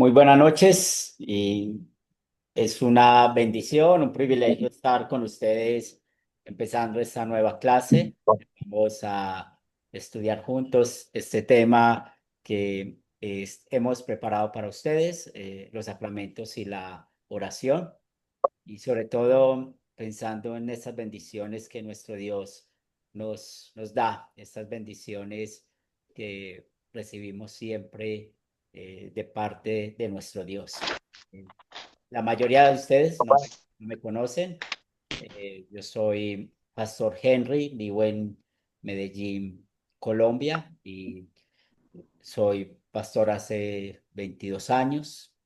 Muy buenas noches y es una bendición, un privilegio estar con ustedes empezando esta nueva clase. Vamos a estudiar juntos este tema que hemos preparado para ustedes, los sacramentos y la oración, y sobre todo pensando en estas bendiciones que nuestro Dios nos da, estas bendiciones que recibimos siempre de parte de nuestro Dios. Eh, La mayoría de ustedes no me conocen. Yo soy Pastor Henry, vivo en Medellín, Colombia, y soy pastor hace 22 años.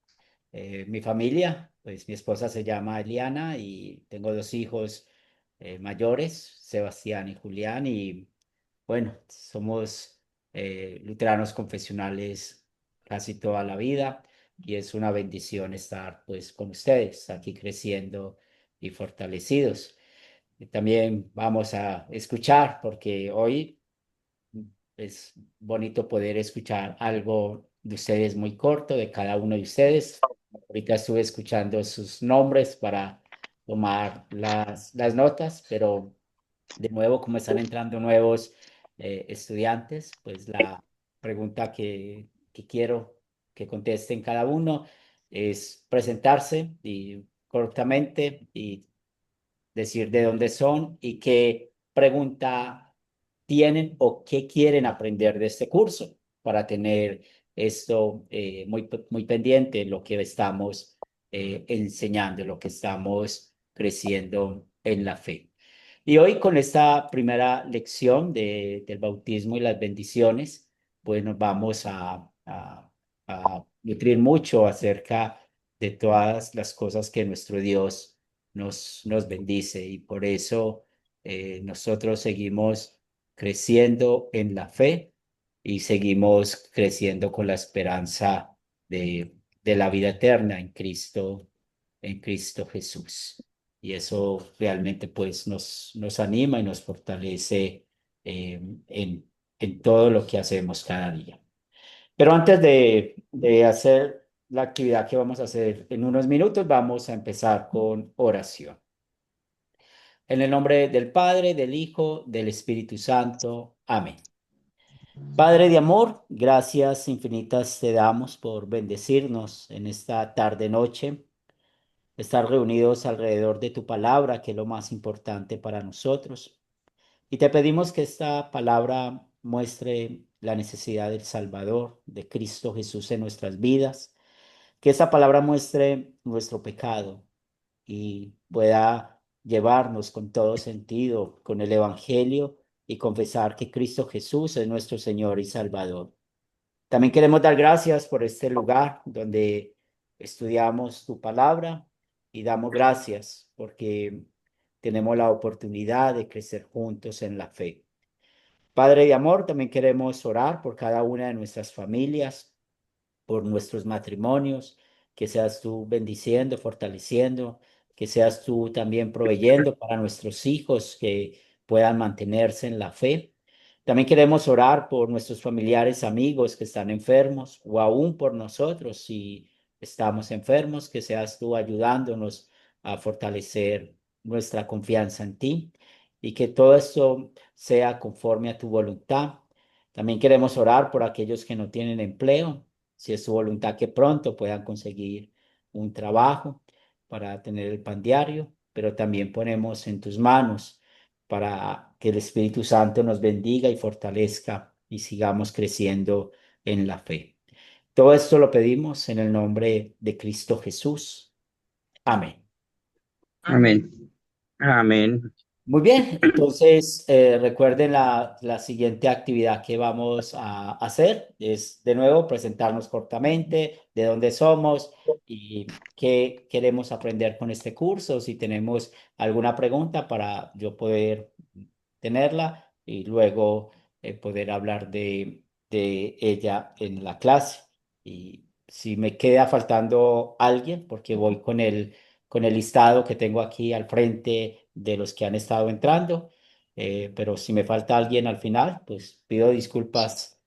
Mi familia, pues mi esposa se llama Eliana y tengo dos hijos mayores, Sebastián y Julián, y bueno, somos luteranos confesionales casi toda la vida y es una bendición estar pues con ustedes aquí creciendo y fortalecidos. Y también vamos a escuchar porque hoy es bonito poder escuchar algo de ustedes muy corto, de cada uno de ustedes. Ahorita estuve escuchando sus nombres para tomar las notas, pero de nuevo, como están entrando nuevos estudiantes, pues la pregunta que quiero que contesten cada uno es presentarse y cortamente y decir de dónde son y qué pregunta tienen o qué quieren aprender de este curso para tener esto muy pendiente, lo que estamos enseñando, lo que estamos creciendo en la fe. Y hoy con esta primera lección del bautismo y las bendiciones, pues nos vamos a nutrir mucho acerca de todas las cosas que nuestro Dios nos bendice y por eso nosotros seguimos creciendo en la fe y seguimos creciendo con la esperanza de la vida eterna en Cristo Jesús. Y eso realmente pues nos anima y nos fortalece en todo lo que hacemos cada día. Pero antes de hacer la actividad que vamos a hacer en unos minutos, vamos a empezar con oración. En el nombre del Padre, del Hijo, del Espíritu Santo. Amén. Padre de amor, gracias infinitas te damos por bendecirnos en esta tarde-noche, estar reunidos alrededor de tu palabra, que es lo más importante para nosotros. Y te pedimos que esta palabra muestre la necesidad del Salvador, de Cristo Jesús en nuestras vidas, que esa palabra muestre nuestro pecado y pueda llevarnos con todo sentido con el Evangelio y confesar que Cristo Jesús es nuestro Señor y Salvador. También queremos dar gracias por este lugar donde estudiamos tu palabra y damos gracias porque tenemos la oportunidad de crecer juntos en la fe. Padre de amor, también queremos orar por cada una de nuestras familias, por nuestros matrimonios, que seas tú bendiciendo, fortaleciendo, que seas tú también proveyendo para nuestros hijos que puedan mantenerse en la fe. También queremos orar por nuestros familiares, amigos que están enfermos o aún por nosotros si estamos enfermos, que seas tú ayudándonos a fortalecer nuestra confianza en ti y que todo esto sea conforme a tu voluntad. También queremos orar por aquellos que no tienen empleo, si es su voluntad que pronto puedan conseguir un trabajo para tener el pan diario, pero también ponemos en tus manos para que el Espíritu Santo nos bendiga y fortalezca y sigamos creciendo en la fe. Todo esto lo pedimos en el nombre de Cristo Jesús. Amén. Amén. Amén. Muy bien, entonces recuerden la siguiente actividad que vamos a hacer es de nuevo presentarnos cortamente de dónde somos y qué queremos aprender con este curso, si tenemos alguna pregunta para yo poder tenerla y luego poder hablar de ella en la clase. Y si me queda faltando alguien, porque voy con el listado que tengo aquí al frente de los que han estado entrando, pero si me falta alguien al final, pues pido disculpas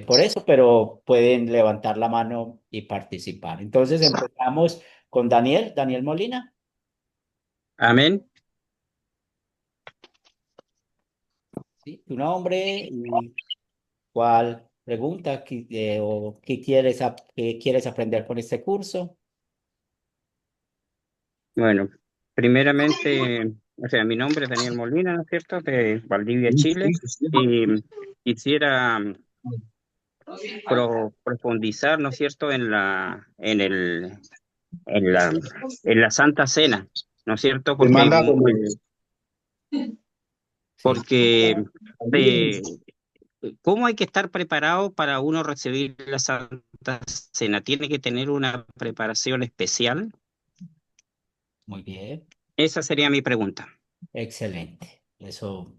por eso, pero pueden levantar la mano y participar. Entonces empezamos con Daniel, Daniel Molina. Amén. ¿Sí? Tu nombre y cuál pregunta o qué quieres aprender con este curso. Bueno, primeramente, o sea, mi nombre es Daniel Molina, ¿no es cierto? De Valdivia, Chile. Y quisiera profundizar, ¿no es cierto?, en la, en la Santa Cena, ¿no es cierto? Sí, Porque ¿cómo hay que estar preparado para uno recibir la Santa Cena? ¿Tiene que tener una preparación especial? muy bien. Esa sería mi pregunta. Excelente. Eso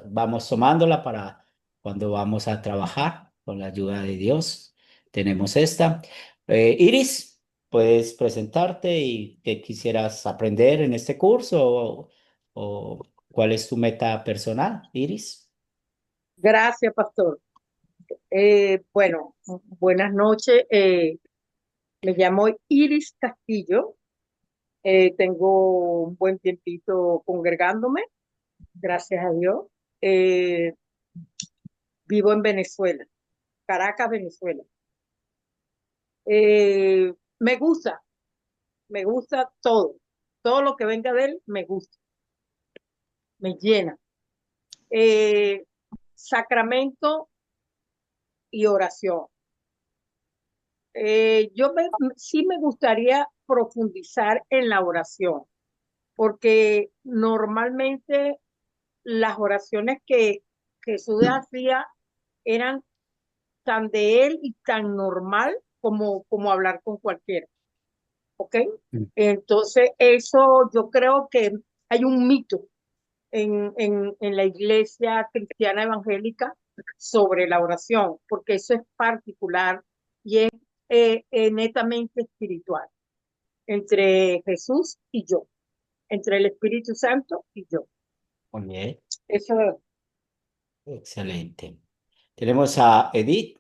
vamos tomándola para cuando vamos a trabajar con la ayuda de Dios. Tenemos esta. Iris, puedes presentarte y qué quisieras aprender en este curso o cuál es tu meta personal, Iris. Gracias, pastor. Bueno, buenas noches. Me llamo Iris Castillo. Tengo un buen tiempito congregándome, gracias a Dios. Eh, Vivo en Venezuela, Caracas, Venezuela. Eh, me gusta, me gusta todo. Todo lo que venga de él me gusta, me llena. Eh, Sacramento y oración. Sí me gustaría profundizar en la oración, porque normalmente las oraciones que Jesús hacía eran tan de él y tan normal como hablar con cualquiera, ¿ok? Entonces, eso yo creo que hay un mito en la iglesia cristiana evangélica sobre la oración, porque eso es particular y es netamente espiritual, entre Jesús y yo, entre el Espíritu Santo y yo. Muy bien, Eso es. excelente. Tenemos a Edith.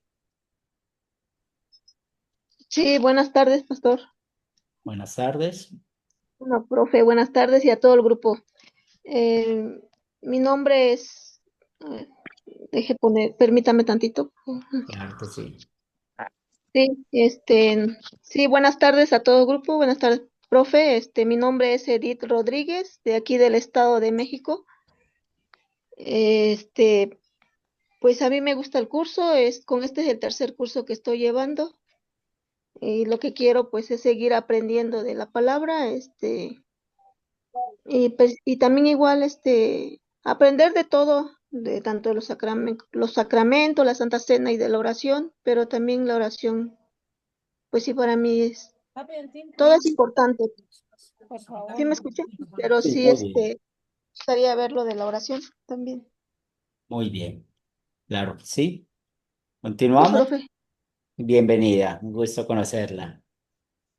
Sí, buenas tardes, pastor. Buenas tardes. Bueno, profe, buenas tardes y a todo el grupo. Eh, Mi nombre es, eh, permítame tantito. Claro que sí. Sí, sí, buenas tardes a todo el grupo, buenas tardes, profe. Mi nombre es Edith Rodríguez, de aquí del Estado de México. Este, pues a mí me gusta el curso, este es el tercer curso que estoy llevando y lo que quiero pues es seguir aprendiendo de la palabra, y, pues, y también igual aprender de todo, de tanto los sacramentos, la Santa Cena y de la oración, pero también la oración, pues sí, para mí todo es importante. ¿Sí me escuché? Pero Sí, sí, muy bien. gustaría ver lo de la oración también. Muy bien. Claro que sí. Sí, Continuamos. profe. Bienvenida. Un gusto conocerla.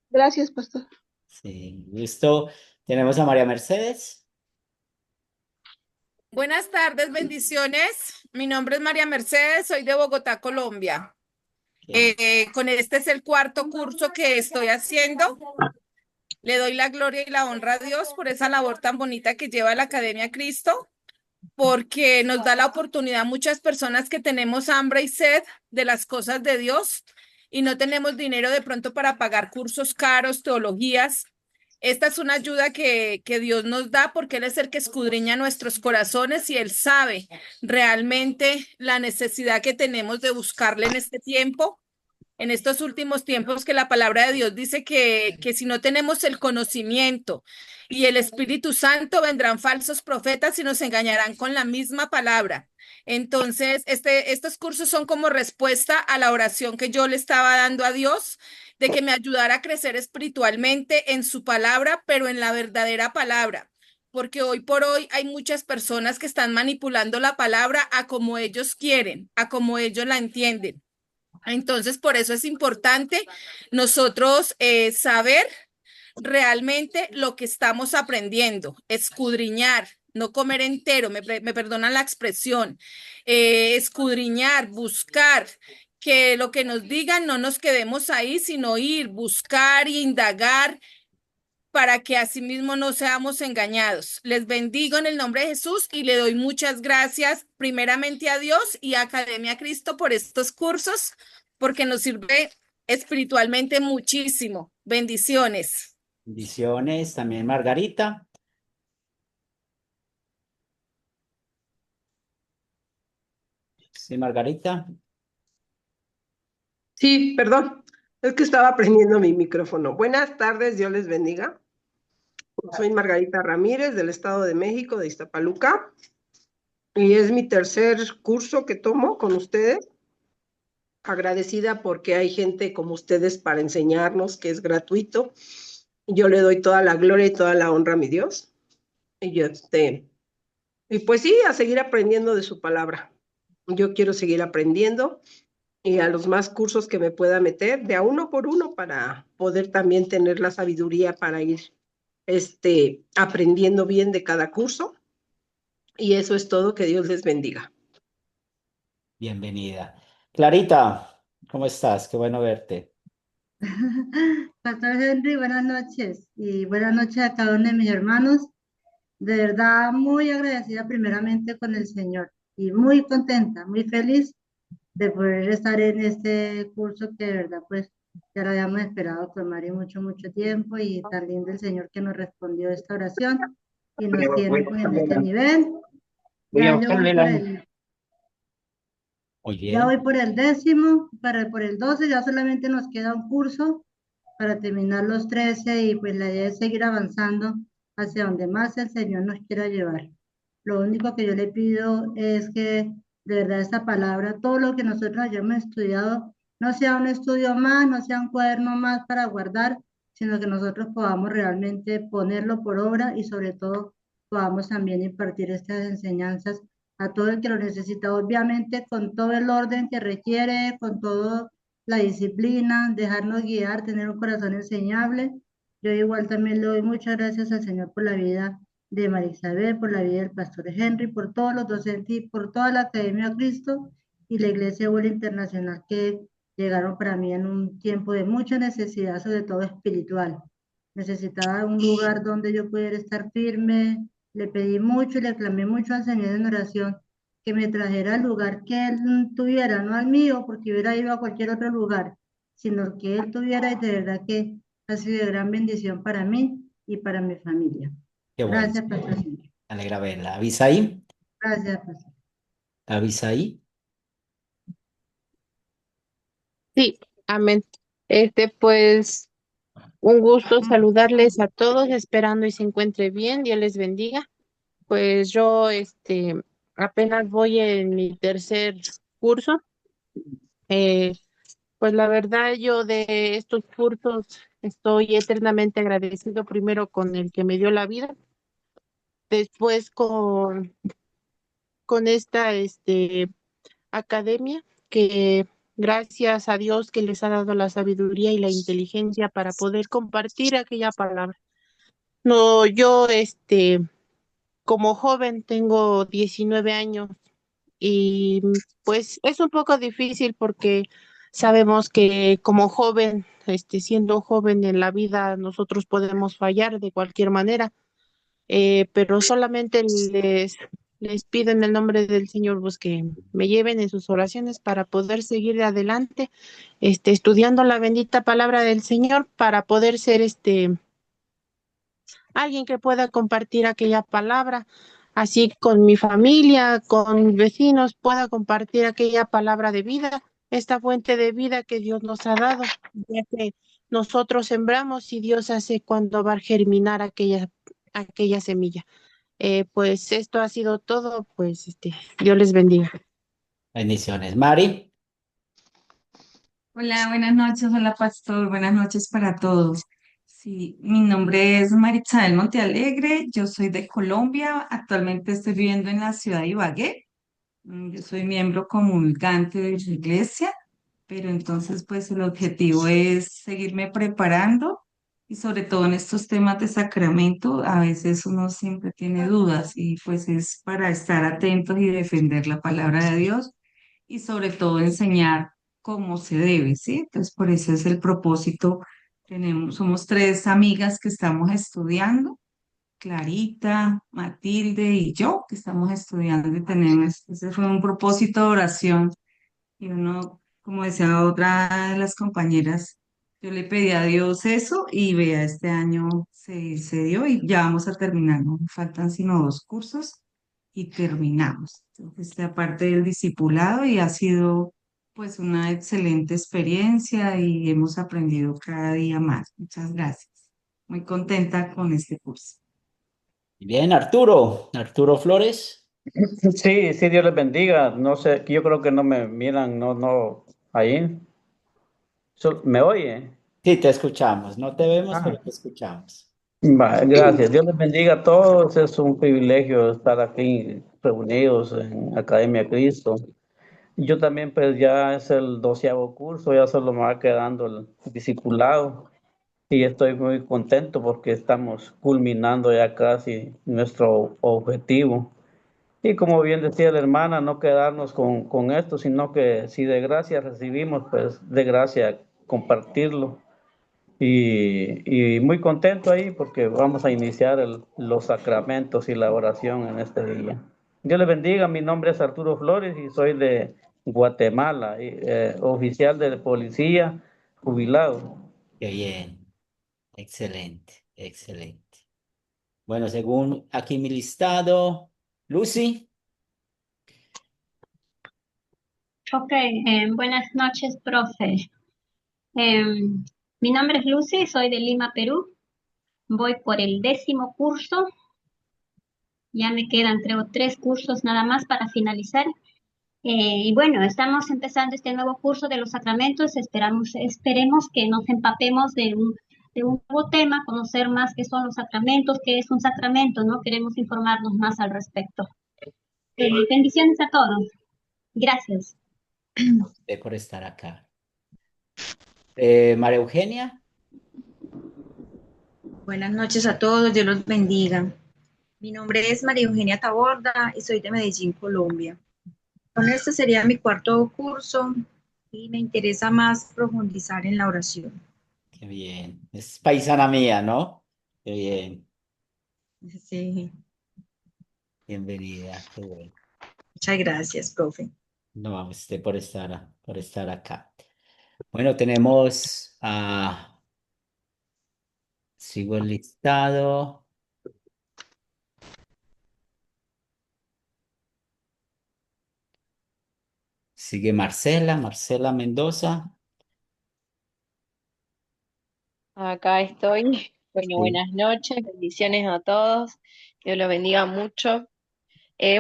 Gracias, pastor. Sí, gusto. Tenemos a María Mercedes. Buenas tardes, bendiciones. Mi nombre es María Mercedes, soy de Bogotá, Colombia. Con este es el cuarto curso que estoy haciendo. Le doy la gloria y la honra a Dios por esa labor tan bonita que lleva la Academia Cristo, porque nos da la oportunidad a muchas personas que tenemos hambre y sed de las cosas de Dios y no tenemos dinero de pronto para pagar cursos caros, teologías. Esta es una ayuda que Dios nos da porque Él es el que escudriña nuestros corazones y Él sabe realmente la necesidad que tenemos de buscarle en este tiempo, en estos últimos tiempos, que la palabra de Dios dice que si no tenemos el conocimiento y el Espíritu Santo, vendrán falsos profetas y nos engañarán con la misma palabra. Entonces, estos cursos son como respuesta a la oración que yo le estaba dando a Dios, de que me ayudara a crecer espiritualmente en su palabra, pero en la verdadera palabra. Porque hoy por hoy hay muchas personas que están manipulando la palabra a como ellos quieren, a como ellos la entienden. Entonces, por eso es importante nosotros saber realmente lo que estamos aprendiendo, escudriñar, no comer entero, me perdonan la expresión, escudriñar, buscar que lo que nos digan no nos quedemos ahí, sino ir, buscar y indagar para que asimismo no seamos engañados. Les bendigo en el nombre de Jesús y le doy muchas gracias primeramente a Dios y a Academia Cristo por estos cursos, porque nos sirve espiritualmente muchísimo. Bendiciones. Bendiciones. También Margarita. Sí, Margarita. Sí, perdón, es que estaba prendiendo mi micrófono. Buenas tardes, Dios les bendiga. Soy Margarita Ramírez del Estado de México, de Iztapaluca, y es mi tercer curso que tomo con ustedes. Agradecida porque hay gente como ustedes para enseñarnos, que es gratuito. Yo le doy toda la gloria y toda la honra a mi Dios. Y pues sí, a seguir aprendiendo de su palabra. Yo quiero seguir aprendiendo y a los más cursos que me pueda meter, de a uno por uno, para poder también tener la sabiduría para ir aprendiendo bien de cada curso. Y eso es todo, que Dios les bendiga. Bienvenida. Clarita, ¿cómo estás? Qué bueno verte. Pastor Henry, buenas noches y buenas noches a cada uno de mis hermanos. De verdad, muy agradecida primeramente con el Señor y muy contenta, muy feliz de poder estar en este curso que de verdad pues ya lo habíamos esperado con Mari mucho, mucho tiempo, y tan lindo el Señor que nos respondió esta oración y nos tiene pues en este nivel. Voy a Ya yo voy buscarle por la... el Muy Ya voy bien. por el 10º, por el 12 ya solamente nos queda un curso para terminar los 13, y pues la idea es seguir avanzando hacia donde más el Señor nos quiera llevar. Lo único que yo le pido es que de verdad esta palabra, todo lo que nosotros hayamos estudiado, no sea un estudio más, no sea un cuaderno más para guardar, sino que nosotros podamos realmente ponerlo por obra y sobre todo podamos también impartir estas enseñanzas a todo el que lo necesita, obviamente con todo el orden que requiere, con todo la disciplina, dejarnos guiar, tener un corazón enseñable. Yo igual también le doy muchas gracias al Señor por la vida de María Isabel, por la vida del pastor Henry, por todos los docentes y por toda la Academia Cristo y la Iglesia Buena Internacional, que llegaron para mí en un tiempo de mucha necesidad, sobre todo espiritual. Necesitaba un lugar donde yo pudiera estar firme. Le pedí mucho y le clamé mucho al Señor en oración que me trajera al lugar que Él tuviera, no al mío, porque hubiera ido a cualquier otro lugar, sino que Él tuviera, y de verdad que ha sido de gran bendición para mí y para mi familia. Qué bueno. Gracias, Pastor Henry. Me alegra verla. ¿Avisaí? Gracias, Pastor. ¿Avisaí? Sí, amén. Pues, un gusto saludarles a todos, esperando y se encuentre bien, Dios les bendiga. Pues yo, apenas voy en mi tercer curso. Eh, pues la verdad, yo de estos cursos estoy eternamente agradecido, primero con el que me dio la vida, después con esta, academia, que gracias a Dios que les ha dado la sabiduría y la inteligencia para poder compartir aquella palabra. No, yo, como joven tengo 19 años y pues es un poco difícil porque sabemos que como joven, siendo joven en la vida, nosotros podemos fallar de cualquier manera, pero solamente les pido en el nombre del Señor, pues que me lleven en sus oraciones para poder seguir adelante, estudiando la bendita palabra del Señor, para poder ser alguien que pueda compartir aquella palabra, así con mi familia, con mis vecinos, pueda compartir aquella palabra de vida, esta fuente de vida que Dios nos ha dado, ya que nosotros sembramos y Dios hace cuando va a germinar aquella semilla. Pues esto ha sido todo, pues Dios les bendiga. Bendiciones. Mari. Hola, buenas noches, hola pastor, buenas noches para todos. Sí, mi nombre es Maritza Montealegre, yo soy de Colombia, actualmente estoy viviendo en la ciudad de Ibagué. Yo soy miembro comulgante de su iglesia, pero entonces pues el objetivo es seguirme preparando y sobre todo en estos temas de sacramento, a veces uno siempre tiene dudas y pues es para estar atentos y defender la palabra de Dios y sobre todo enseñar como se debe, ¿sí? Entonces, por eso es el propósito. Somos tres amigas que estamos estudiando, Clarita, Matilde y yo, que estamos estudiando y tenemos, ese fue un propósito de oración. Y uno, como decía otra de las compañeras, yo le pedí a Dios eso y vea, este año se dio y ya vamos a terminar, no nos faltan sino 2 cursos y terminamos. Entonces, esta parte del discipulado y ha sido pues una excelente experiencia y hemos aprendido cada día más. Muchas gracias. Muy contenta con este curso. Bien, Arturo Flores. Sí, sí, Dios les bendiga. No sé, yo creo que no me miran, no, ahí. ¿Me oye? Sí, te escuchamos. No te vemos, Ah, pero te escuchamos. Gracias. Dios les bendiga a todos. Es un privilegio estar aquí reunidos en Academia Cristo. Yo también, pues ya es el 12º curso, ya solo me va quedando el discipulado y estoy muy contento porque estamos culminando ya casi nuestro objetivo. Y como bien decía la hermana, no quedarnos con esto, sino que si de gracia recibimos, pues de gracia compartirlo. Y muy contento ahí porque vamos a iniciar los sacramentos y la oración en este día. Dios le bendiga, mi nombre es Arturo Flores y soy de Guatemala, oficial de policía jubilado. Qué bien. Excelente, excelente. Bueno, según aquí mi listado, Lucy. Ok, buenas noches, profe. Mi nombre es Lucy, soy de Lima, Perú. Voy por el 10º curso. Ya me quedan, creo, 3 cursos nada más para finalizar. Y bueno, estamos empezando este nuevo curso de los sacramentos. Esperemos que nos empapemos de un nuevo tema, conocer más qué son los sacramentos, qué es un sacramento, ¿no? Queremos informarnos más al respecto. Bendiciones a todos. Gracias. Por estar acá. María Eugenia. Buenas noches a todos, Dios los bendiga. Mi nombre es María Eugenia Taborda y soy de Medellín, Colombia. Con este sería mi 4º curso y me interesa más profundizar en la oración. Qué bien. Es paisana mía, ¿no? Qué bien. Sí, Bienvenida. Qué bueno. muchas gracias, profe. No, a usted por estar acá. Bueno, tenemos sigo el listado. Sigue Marcela Mendoza. Acá estoy. Bueno, Sí. buenas noches, bendiciones a todos. Dios los bendiga mucho.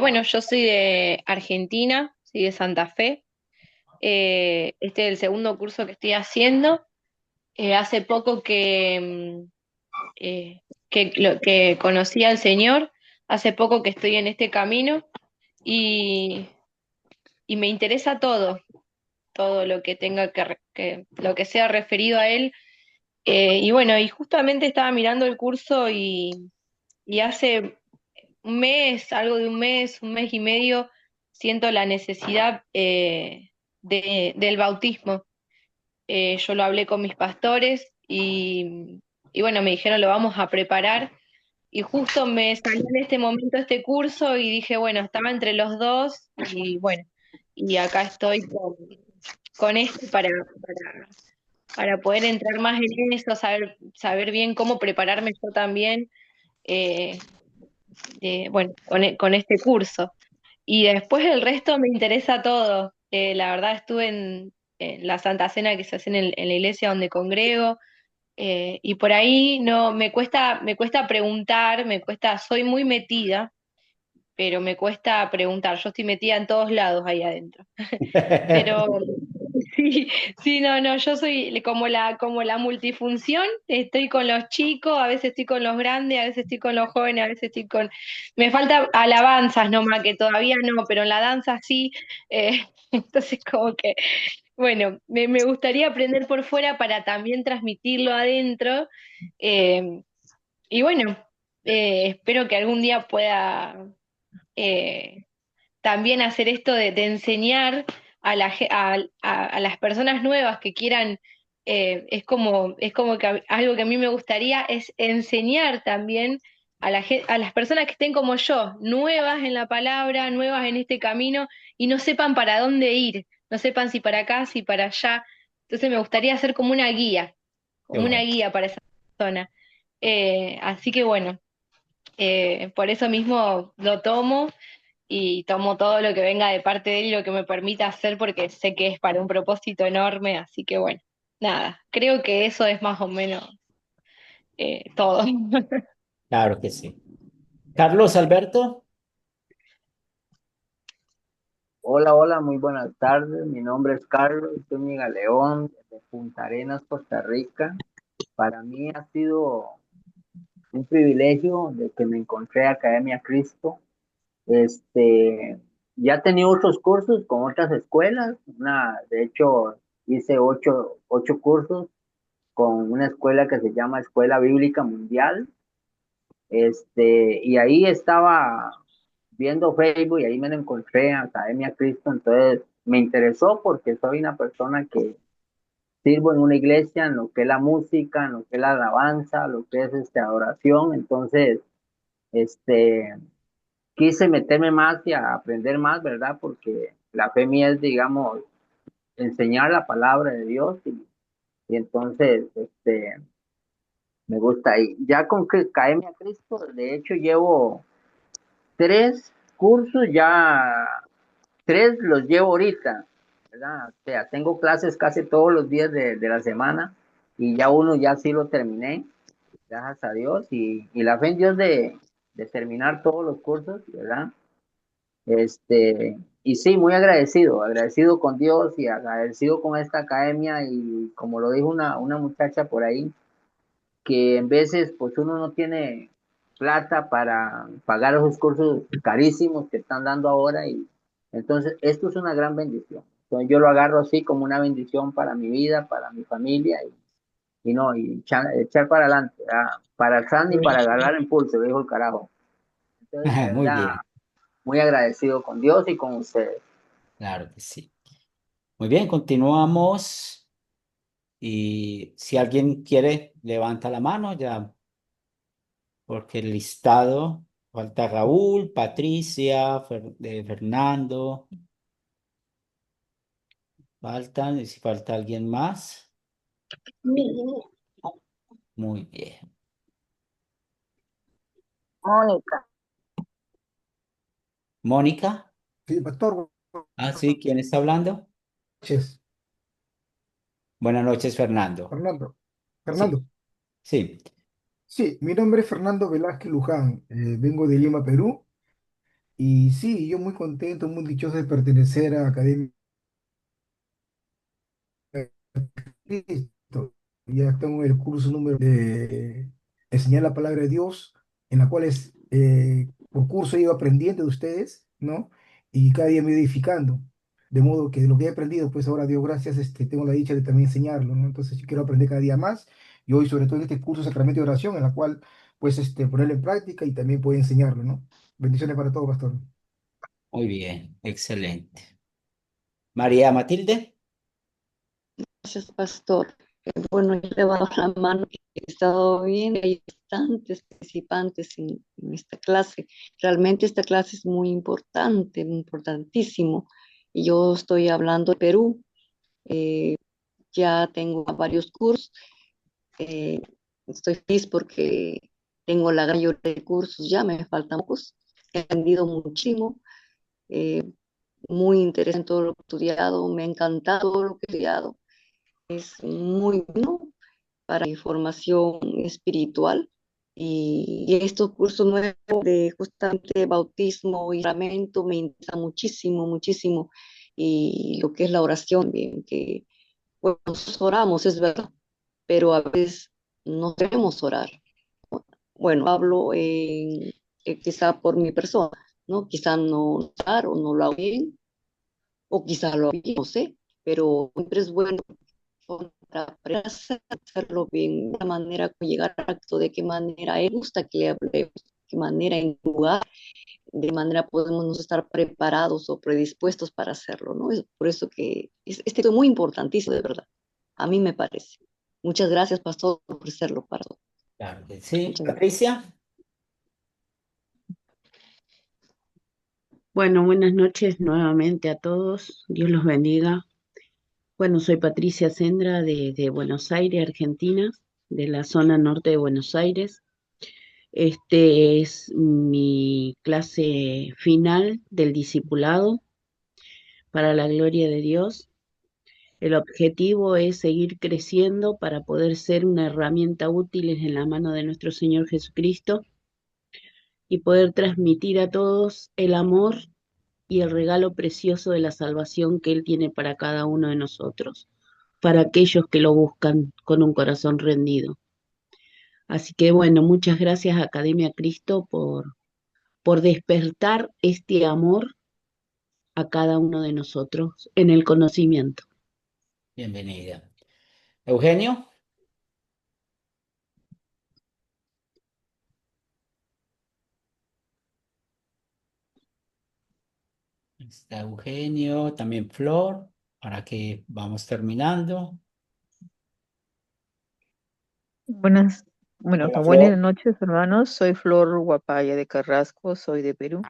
Bueno, yo soy de Argentina, soy de Santa Fe. Este es el 2º curso que estoy haciendo. Hace poco que conocí al Señor, hace poco que estoy en este camino y, y me interesa todo lo que tenga lo que sea referido a Él. Y bueno, y justamente estaba mirando el curso y hace algo de un mes y medio, siento la necesidad del bautismo. Yo lo hablé con mis pastores y bueno, me dijeron lo vamos a preparar. Y justo me salió en este momento este curso y dije, bueno, estaba entre los dos y bueno, y acá estoy con esto para poder entrar más en eso, saber bien cómo prepararme yo también, eh, bueno, con este curso. Y después el resto me interesa todo. La verdad estuve en la Santa Cena que se hace en la iglesia donde congrego, y por ahí no, me cuesta preguntar, soy muy metida, pero me cuesta preguntar. Yo estoy metida en todos lados ahí adentro. Pero sí, sí, no, yo soy como la multifunción, estoy con los chicos, a veces estoy con los grandes, a veces estoy con los jóvenes, a veces estoy con... Me falta alabanzas nomás, que todavía no, pero en la danza sí, entonces como que, bueno, me gustaría aprender por fuera para también transmitirlo adentro, eh, y bueno, espero que algún día pueda... también hacer esto de enseñar, a las personas nuevas que quieran, es como que algo que a mí me gustaría es enseñar también a las personas que estén como yo, nuevas en la palabra, nuevas en este camino y no sepan para dónde ir, no sepan si para acá, si para allá. Entonces me gustaría hacer Qué como una bueno. guía para esa persona. Así que bueno, por eso mismo lo tomo y tomo todo lo que venga de parte de él y lo que me permita hacer porque sé que es para un propósito enorme, así que bueno, nada, creo que eso es más o menos todo. Claro que sí. Carlos Alberto. Hola, hola, muy buenas tardes. Mi nombre es Carlos Zúñiga León, de Punta Arenas, Costa Rica. Para mí ha sido un privilegio de que me encontré Academia Cristo. Ya he tenido otros cursos con otras escuelas. De hecho, hice ocho cursos con una escuela que se llama Escuela Bíblica Mundial. Y ahí estaba viendo Facebook y ahí me lo encontré en Academia Cristo, entonces me interesó porque soy una persona que sirvo en una iglesia en lo que es la música, en lo que es la alabanza, lo que es adoración, entonces este, quise meterme más y a aprender más, ¿verdad? Porque la fe mía es, digamos, enseñar la palabra de Dios y entonces me gusta. Y ya con que Academia Cristo, de hecho llevo tres cursos ya. Tres los llevo ahorita, ¿verdad? O sea, tengo clases casi todos los días de la semana y ya uno ya sí lo terminé, gracias a Dios, y la fe en Dios de terminar todos los cursos, ¿verdad? Y sí, muy agradecido, agradecido con Dios y agradecido con esta academia y como lo dijo una muchacha por ahí, que en veces pues uno no tiene plata para pagar esos cursos carísimos que están dando ahora y entonces esto es una gran bendición. Entonces yo lo agarro así como una bendición para mi vida, para mi familia y echar para adelante, ¿verdad? Para atrás ni para agarrar impulso, dijo el carajo. Entonces de Muy verdad, bien, muy agradecido con Dios y con ustedes. claro que sí. Muy bien, continuamos. Y si alguien quiere, levanta la mano ya, porque el listado, falta Raúl, Patricia, Fernando, faltan, y si falta alguien más, muy bien. Mónica. Mónica, Sí, pastor, ah, sí, ¿quién está hablando? noches. Buenas noches, Fernando. Fernando. Sí, Fernando. sí. Sí, mi nombre es Fernando Velázquez Luján. Vengo de Lima, Perú. Y sí, yo muy contento, muy dichoso de pertenecer a Academia Cristo. Ya tengo el curso número de enseñar la palabra de Dios, en la cual por curso he ido aprendiendo de ustedes, ¿no? Y cada día me voy edificando. De modo que de lo que he aprendido, pues ahora Dios gracias, tengo la dicha de también enseñarlo, ¿no? Entonces yo quiero aprender cada día más. Y hoy, sobre todo en este curso Sacramento de Oración, en la cual, pues, ponerlo en práctica y también puedo enseñarlo, ¿no? Bendiciones para todos, pastor. Muy bien, excelente. María Matilde. Gracias, pastor. Bueno, yo le voy a dar la mano. He estado bien, hay bastantes participantes en esta clase. Realmente esta clase es muy importante, importantísimo. Y yo estoy hablando de Perú. Eh, ya tengo varios cursos. Eh, estoy feliz porque tengo la gran mayoría de cursos, ya me faltan pocos. He aprendido muchísimo. eh, Muy interesante todo lo que he estudiado. Me ha encantado todo lo que he estudiado. Es muy bueno para mi formación espiritual y estos cursos nuevos de justamente bautismo y sacramento me interesa muchísimo, muchísimo. Y lo que es la oración, bien, que bueno, nosotros oramos, es verdad, pero a veces no debemos orar. Bueno, hablo quizá por mi persona, ¿no? Quizá no orar o no lo hago bien, o quizá lo hago bien, no sé, pero siempre es bueno para aprender a hacerlo bien, de qué manera llegar al acto, de qué manera él gusta que le hablemos, de qué manera en lugar, de manera podemos estar preparados o predispuestos para hacerlo, ¿no? Es por eso que este es muy importantísimo, de verdad. A mí me parece. Muchas gracias, pastor, por ofrecerlo para todos. Claro que sí. Muchas gracias. Patricia. Bueno, buenas noches nuevamente a todos. Dios los bendiga. Bueno, soy Patricia Sendra de Buenos Aires, Argentina, de la zona norte de Buenos Aires. Este es mi clase final del discipulado para la gloria de Dios. El objetivo es seguir creciendo para poder ser una herramienta útil en la mano de nuestro Señor Jesucristo y poder transmitir a todos el amor y el regalo precioso de la salvación que Él tiene para cada uno de nosotros, para aquellos que lo buscan con un corazón rendido. Así que bueno, muchas gracias Academia Cristo por despertar este amor a cada uno de nosotros en el conocimiento. Bienvenida. Eugenio. Está Eugenio, también Flor, para que vamos terminando. Bueno, Hola, buenas Flor. noches, hermanos. Soy Flor Guapaya de Carrasco, soy de Perú.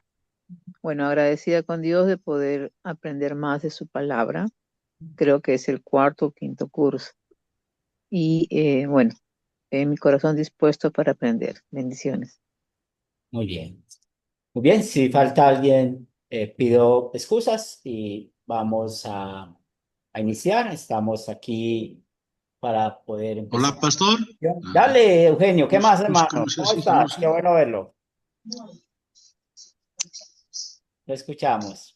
Bueno, agradecida con Dios de poder aprender más de su palabra. Creo que es el cuarto o quinto curso. Y mi corazón dispuesto para aprender. Bendiciones. Muy bien. Muy bien, si falta alguien, pido excusas y vamos a iniciar. Estamos aquí para poder empezar. Hola, pastor. Dale, Eugenio, ¿qué más, hermano? ¿Cómo ¿Cómo estás? Qué bueno verlo. Lo escuchamos.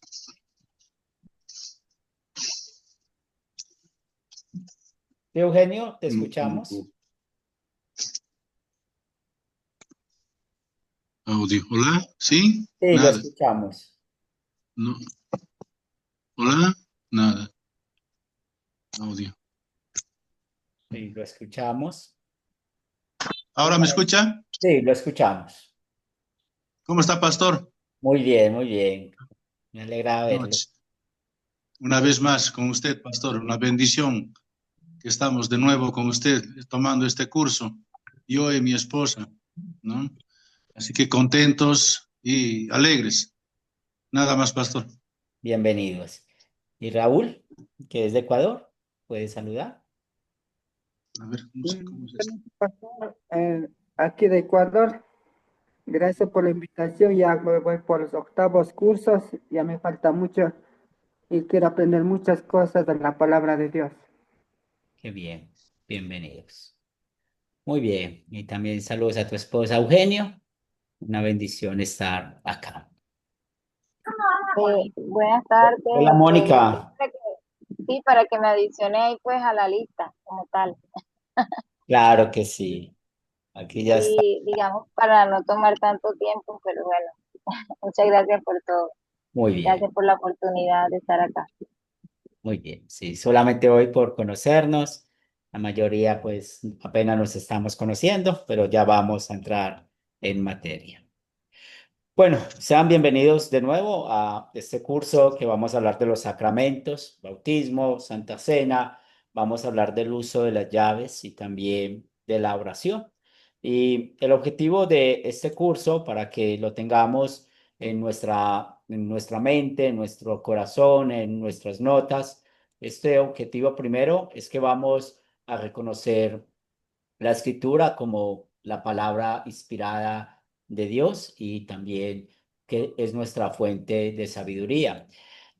Sí, Eugenio, te escuchamos. Audio. Hola, ¿sí? Sí, lo Nada. escuchamos. No. Hola, nada. Audio. Sí, lo escuchamos. ¿Ahora me escucha? Sí, lo escuchamos. ¿Cómo está, pastor? Muy bien, muy bien. Me alegra verlo. Una vez más con usted, pastor, una bendición que estamos de nuevo con usted tomando este curso, yo y mi esposa, ¿no? Así que contentos y alegres. Nada más, pastor. Bienvenidos. Y Raúl, que es de Ecuador, ¿puede saludar? A ver, no sé cómo es esto. Pastor, aquí de Ecuador, gracias por la invitación. Ya voy por los octavos cursos, ya me falta mucho y quiero aprender muchas cosas de la palabra de Dios. Qué bien, bienvenidos. Muy bien, y también saludos a tu esposa Eugenio. Una bendición estar acá. Buenas tardes. Hola, Mónica. Sí, para que me adicione ahí pues a la lista como tal. Claro que sí. Aquí ya está. Y digamos para no tomar tanto tiempo, pero bueno, muchas gracias por todo. Muy bien, Gracias por la oportunidad de estar acá. muy bien. Sí, solamente hoy por conocernos. La mayoría pues apenas nos estamos conociendo, pero ya vamos a entrar en materia. Bueno, sean bienvenidos de nuevo a este curso que vamos a hablar de los sacramentos, bautismo, Santa Cena, vamos a hablar del uso de las llaves y también de la oración. Y el objetivo de este curso, para que lo tengamos en nuestra mente, en nuestro corazón, en nuestras notas, este objetivo primero es que vamos a reconocer la escritura como la palabra inspirada de Dios y también que es nuestra fuente de sabiduría.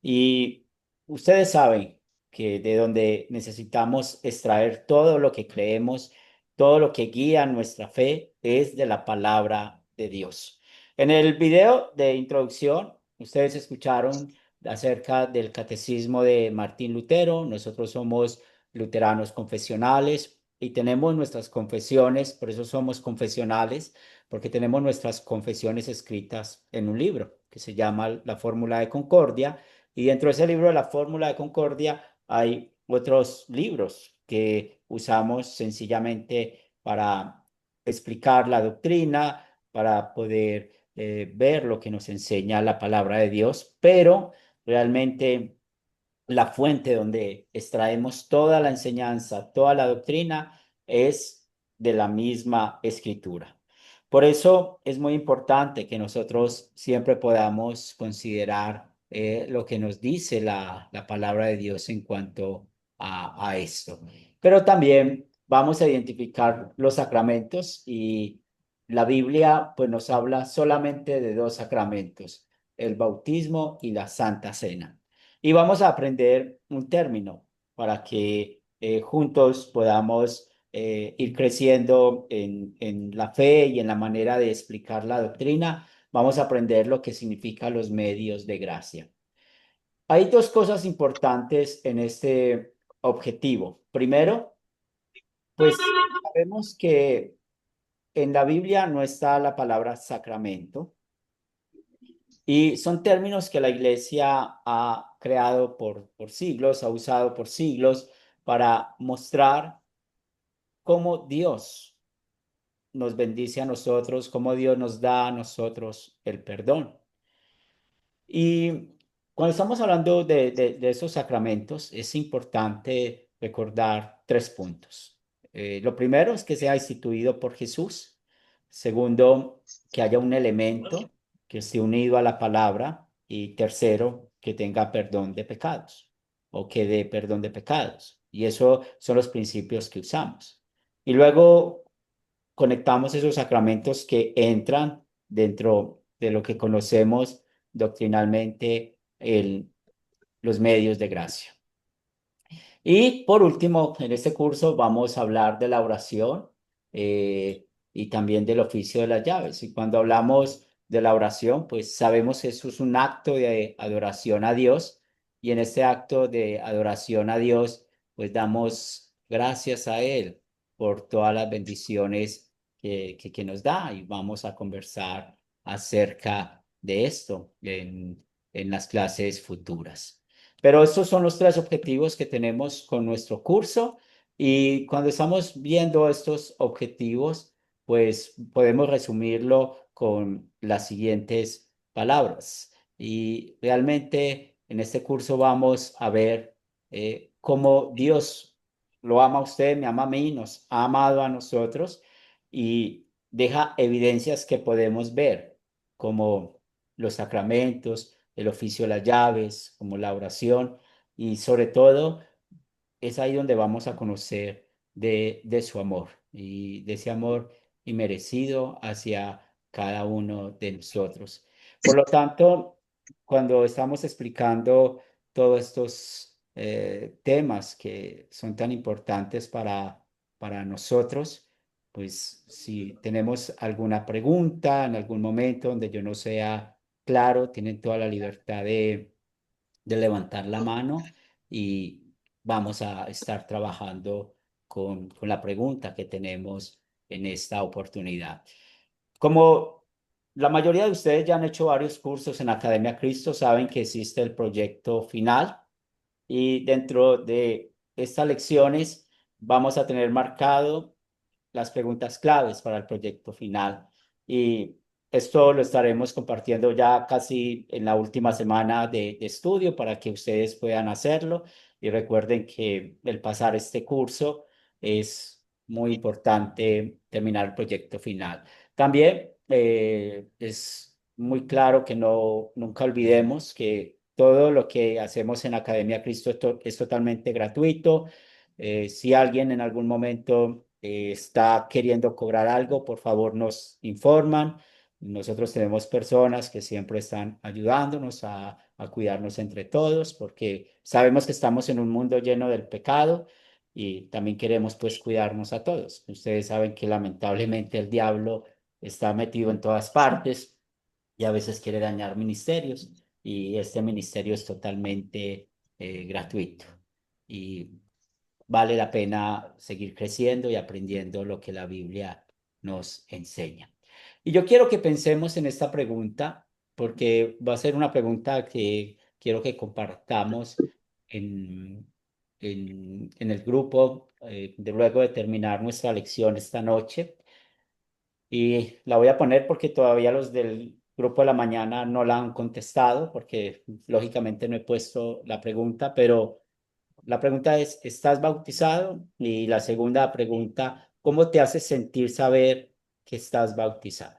Y ustedes saben que de donde necesitamos extraer todo lo que creemos, todo lo que guía nuestra fe es de la palabra de Dios. En el video de introducción, ustedes escucharon acerca del catecismo de Martín Lutero. Nosotros somos luteranos confesionales y tenemos nuestras confesiones, por eso somos confesionales, porque tenemos nuestras confesiones escritas en un libro que se llama La Fórmula de Concordia, y dentro de ese libro de La Fórmula de Concordia hay otros libros que usamos sencillamente para explicar la doctrina, para poder ver lo que nos enseña la palabra de Dios, pero realmente la fuente donde extraemos toda la enseñanza, toda la doctrina, es de la misma escritura. Por eso es muy importante que nosotros siempre podamos considerar lo que nos dice la palabra de Dios en cuanto a esto. Pero también vamos a identificar los sacramentos, y la Biblia pues nos habla solamente de dos sacramentos: el bautismo y la Santa Cena. Y vamos a aprender un término para que juntos podamos ir creciendo en la fe y en la manera de explicar la doctrina. Vamos a aprender lo que significa los medios de gracia. Hay dos cosas importantes en este objetivo. Primero, pues sabemos que en la Biblia no está la palabra sacramento, y son términos que la Iglesia ha creado por siglos, ha usado por siglos para mostrar cómo Dios nos bendice a nosotros, cómo Dios nos da a nosotros el perdón. Y cuando estamos hablando de esos sacramentos, es importante recordar tres puntos. Lo primero es que sea instituido por Jesús. Segundo, que haya un elemento que esté unido a la palabra. Y tercero, que tenga perdón de pecados, o que dé perdón de pecados. Y eso son los principios que usamos. Y luego conectamos esos sacramentos que entran dentro de lo que conocemos doctrinalmente los medios de gracia. Y por último, en este curso vamos a hablar de la oración y también del oficio de las llaves. Y cuando hablamos de la oración, pues sabemos que eso es un acto de adoración a Dios. Y en este acto de adoración a Dios, pues damos gracias a Él por todas las bendiciones que nos da. Y vamos a conversar acerca de esto en las clases futuras. Pero estos son los tres objetivos que tenemos con nuestro curso, y cuando estamos viendo estos objetivos, pues podemos resumirlo con las siguientes palabras. Y realmente en este curso vamos a ver cómo Dios lo ama a usted, me ama a mí, nos ha amado a nosotros, y deja evidencias que podemos ver, como los sacramentos, el oficio de las llaves, como la oración, y sobre todo es ahí donde vamos a conocer de su amor, y de ese amor inmerecido hacia cada uno de nosotros. Por lo tanto, cuando estamos explicando todos estos temas que son tan importantes para nosotros, pues si tenemos alguna pregunta en algún momento donde yo no sea claro, tienen toda la libertad de levantar la mano, y vamos a estar trabajando con la pregunta que tenemos en esta oportunidad. Como la mayoría de ustedes ya han hecho varios cursos en Academia Cristo, saben que existe el proyecto final, y dentro de estas lecciones vamos a tener marcado las preguntas claves para el proyecto final. Y esto lo estaremos compartiendo ya casi en la última semana de estudio para que ustedes puedan hacerlo. Y recuerden que el pasar este curso es muy importante, terminar el proyecto final. También es muy claro que nunca olvidemos que todo lo que hacemos en Academia Cristo es totalmente gratuito. Si alguien en algún momento está queriendo cobrar algo, por favor nos informan. Nosotros tenemos personas que siempre están ayudándonos a cuidarnos entre todos, porque sabemos que estamos en un mundo lleno del pecado, y también queremos pues cuidarnos a todos. Ustedes saben que lamentablemente el diablo está metido en todas partes y a veces quiere dañar ministerios, y este ministerio es totalmente gratuito. Y vale la pena seguir creciendo y aprendiendo lo que la Biblia nos enseña. Y yo quiero que pensemos en esta pregunta, porque va a ser una pregunta que quiero que compartamos en el grupo luego de terminar nuestra lección esta noche. Y la voy a poner porque todavía los del grupo de la mañana no la han contestado porque lógicamente no he puesto la pregunta, pero la pregunta es, ¿estás bautizado? Y la segunda pregunta, ¿cómo te hace sentir saber que estás bautizado?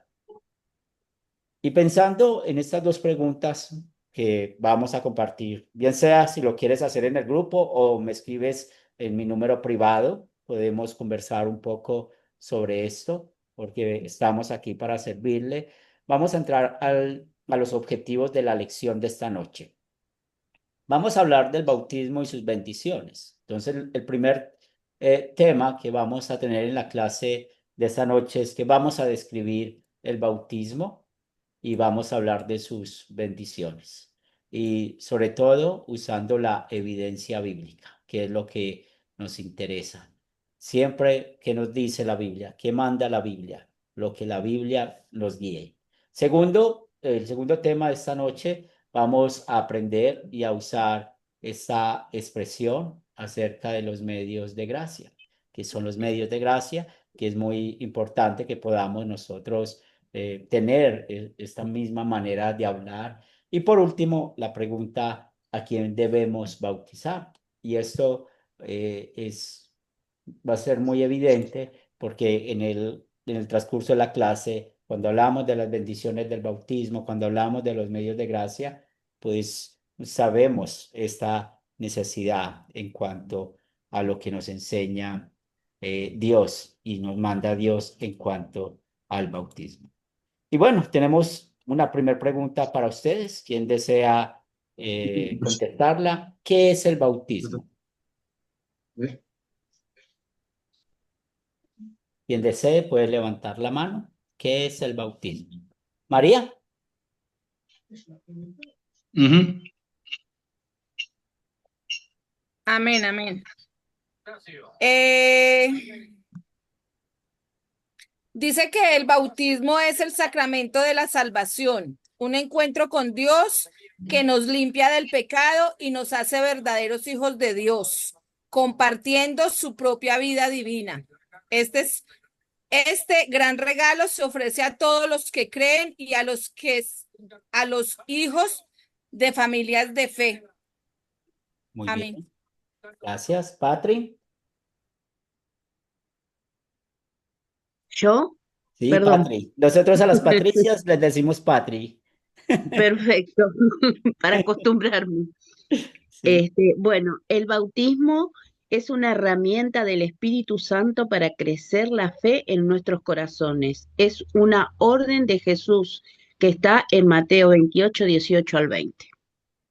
Y pensando en estas dos preguntas que vamos a compartir, bien sea si lo quieres hacer en el grupo o me escribes en mi número privado, podemos conversar un poco sobre esto, porque estamos aquí para servirle. Vamos a entrar a los objetivos de la lección de esta noche. Vamos a hablar del bautismo y sus bendiciones. Entonces, el primer tema que vamos a tener en la clase de esta noche es que vamos a describir el bautismo y vamos a hablar de sus bendiciones. Y sobre todo usando la evidencia bíblica, que es lo que nos interesa. Siempre que nos dice la Biblia, que manda la Biblia, lo que la Biblia nos guíe. Segundo, el segundo tema de esta noche, vamos a aprender y a usar esta expresión acerca de los medios de gracia, que son los medios de gracia, que es muy importante que podamos nosotros tener esta misma manera de hablar. Y por último, la pregunta, ¿a quién debemos bautizar? Y esto va a ser muy evidente porque en el transcurso de la clase, cuando hablamos de las bendiciones del bautismo, cuando hablamos de los medios de gracia, pues sabemos esta necesidad en cuanto a lo que nos enseña Dios y nos manda Dios en cuanto al bautismo. Y bueno, tenemos una primera pregunta para ustedes. ¿Quién desea contestarla? ¿Qué es el bautismo? Quien desee puede levantar la mano. ¿Qué es el bautismo? María. Amén, amén. Dice que el bautismo es el sacramento de la salvación, un encuentro con Dios que nos limpia del pecado y nos hace verdaderos hijos de Dios, compartiendo su propia vida divina. Este gran regalo se ofrece a todos los que creen y a los hijos de familias de fe. Muy Amén. bien. Gracias, Patri. ¿Yo? Sí, Perdón. Patri. Nosotros a las Patricias les decimos Patri. Perfecto, para acostumbrarme. Sí. Bueno, el bautismo es una herramienta del Espíritu Santo para crecer la fe en nuestros corazones. Es una orden de Jesús que está en Mateo 28, 18 al 20.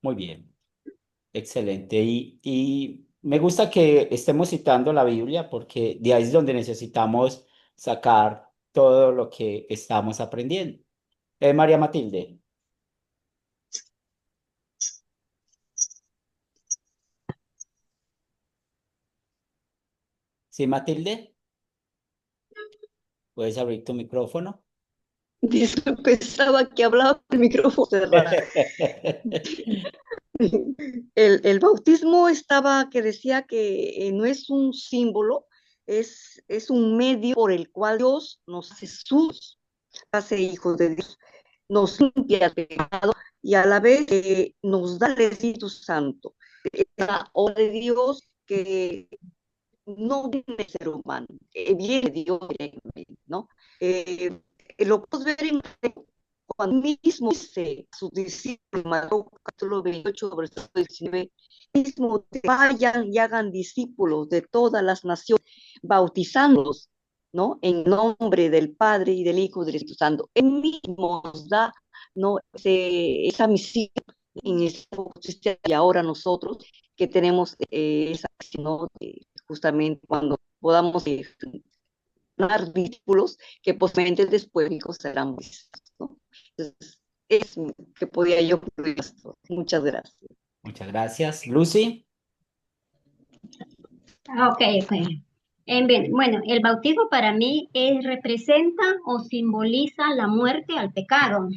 Muy bien. Excelente. Y me gusta que estemos citando la Biblia porque de ahí es donde necesitamos sacar todo lo que estamos aprendiendo. María Matilde. ¿Sí, Matilde? ¿Puedes abrir tu micrófono? Pensaba que hablaba con el micrófono cerrado. El bautismo que decía que no es un símbolo, es un medio por el cual Dios nos hace hijos de Dios, nos limpia del pecado y a la vez nos da el Espíritu Santo. Es la obra de Dios que no viene de ser humano, viene de Dios directamente, ¿no? Lo podemos ver en cuando mismo dice a sus discípulos, Mateo capítulo 28, versículo 19, mismo vayan y hagan discípulos de todas las naciones, bautizándolos, ¿no? En nombre del Padre y del Hijo y del Espíritu Santo. Él mismo nos da, ¿no? Esa misión en esta justicia y ahora nosotros que tenemos esa misión, ¿no? Justamente cuando podamos dar discípulos que posiblemente después hijos serán vistos, ¿no? Entonces, es que podía yo concluir esto. Muchas gracias. Muchas gracias. Lucy. Ok. Bien, bueno, el bautismo para mí representa o simboliza la muerte al pecado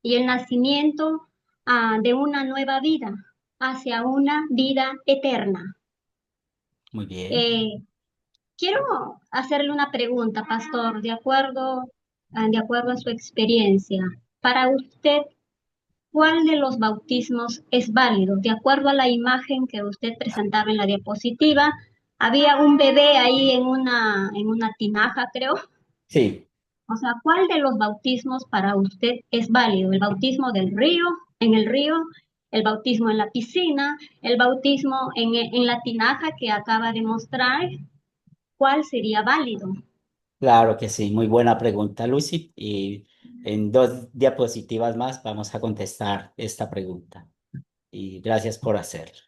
y el nacimiento de una nueva vida hacia una vida eterna. Muy bien. Quiero hacerle una pregunta, pastor, de acuerdo de acuerdo a su experiencia, para usted, ¿cuál de los bautismos es válido? De acuerdo a la imagen que usted presentaba en la diapositiva, había un bebé ahí en una tinaja, creo. Sí, O sea, ¿cuál de los bautismos para usted es válido? ¿El bautismo del río, en el río, el bautismo en la piscina, el bautismo en la tinaja que acaba de mostrar? ¿Cuál sería válido? claro que sí. Muy buena pregunta, Lucy. Y en 2 diapositivas más vamos a contestar esta pregunta. Y gracias por hacerlo.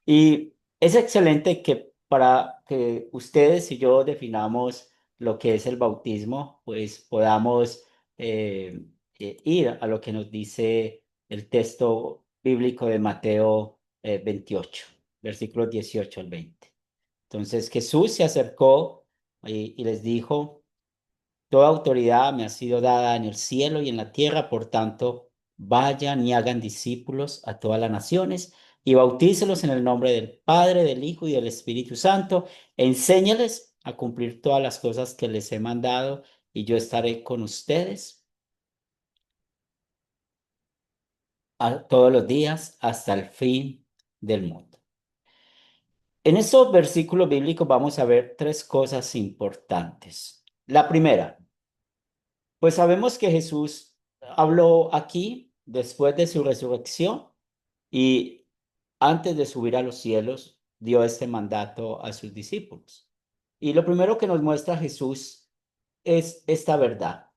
Y es excelente que para que ustedes y yo definamos lo que es el bautismo, pues podamos ir a lo que nos dice el texto bíblico de Mateo 28, versículos 18 al 20. Entonces Jesús se acercó y les dijo: toda autoridad me ha sido dada en el cielo y en la tierra, por tanto, vayan y hagan discípulos a todas las naciones y bautícelos en el nombre del Padre, del Hijo y del Espíritu Santo. Enséñales a cumplir todas las cosas que les he mandado, y yo estaré con ustedes todos los días hasta el fin del mundo. En estos versículos bíblicos vamos a ver 3 cosas importantes. La primera, pues sabemos que Jesús habló aquí después de su resurrección y antes de subir a los cielos dio este mandato a sus discípulos. Y lo primero que nos muestra Jesús es esta verdad: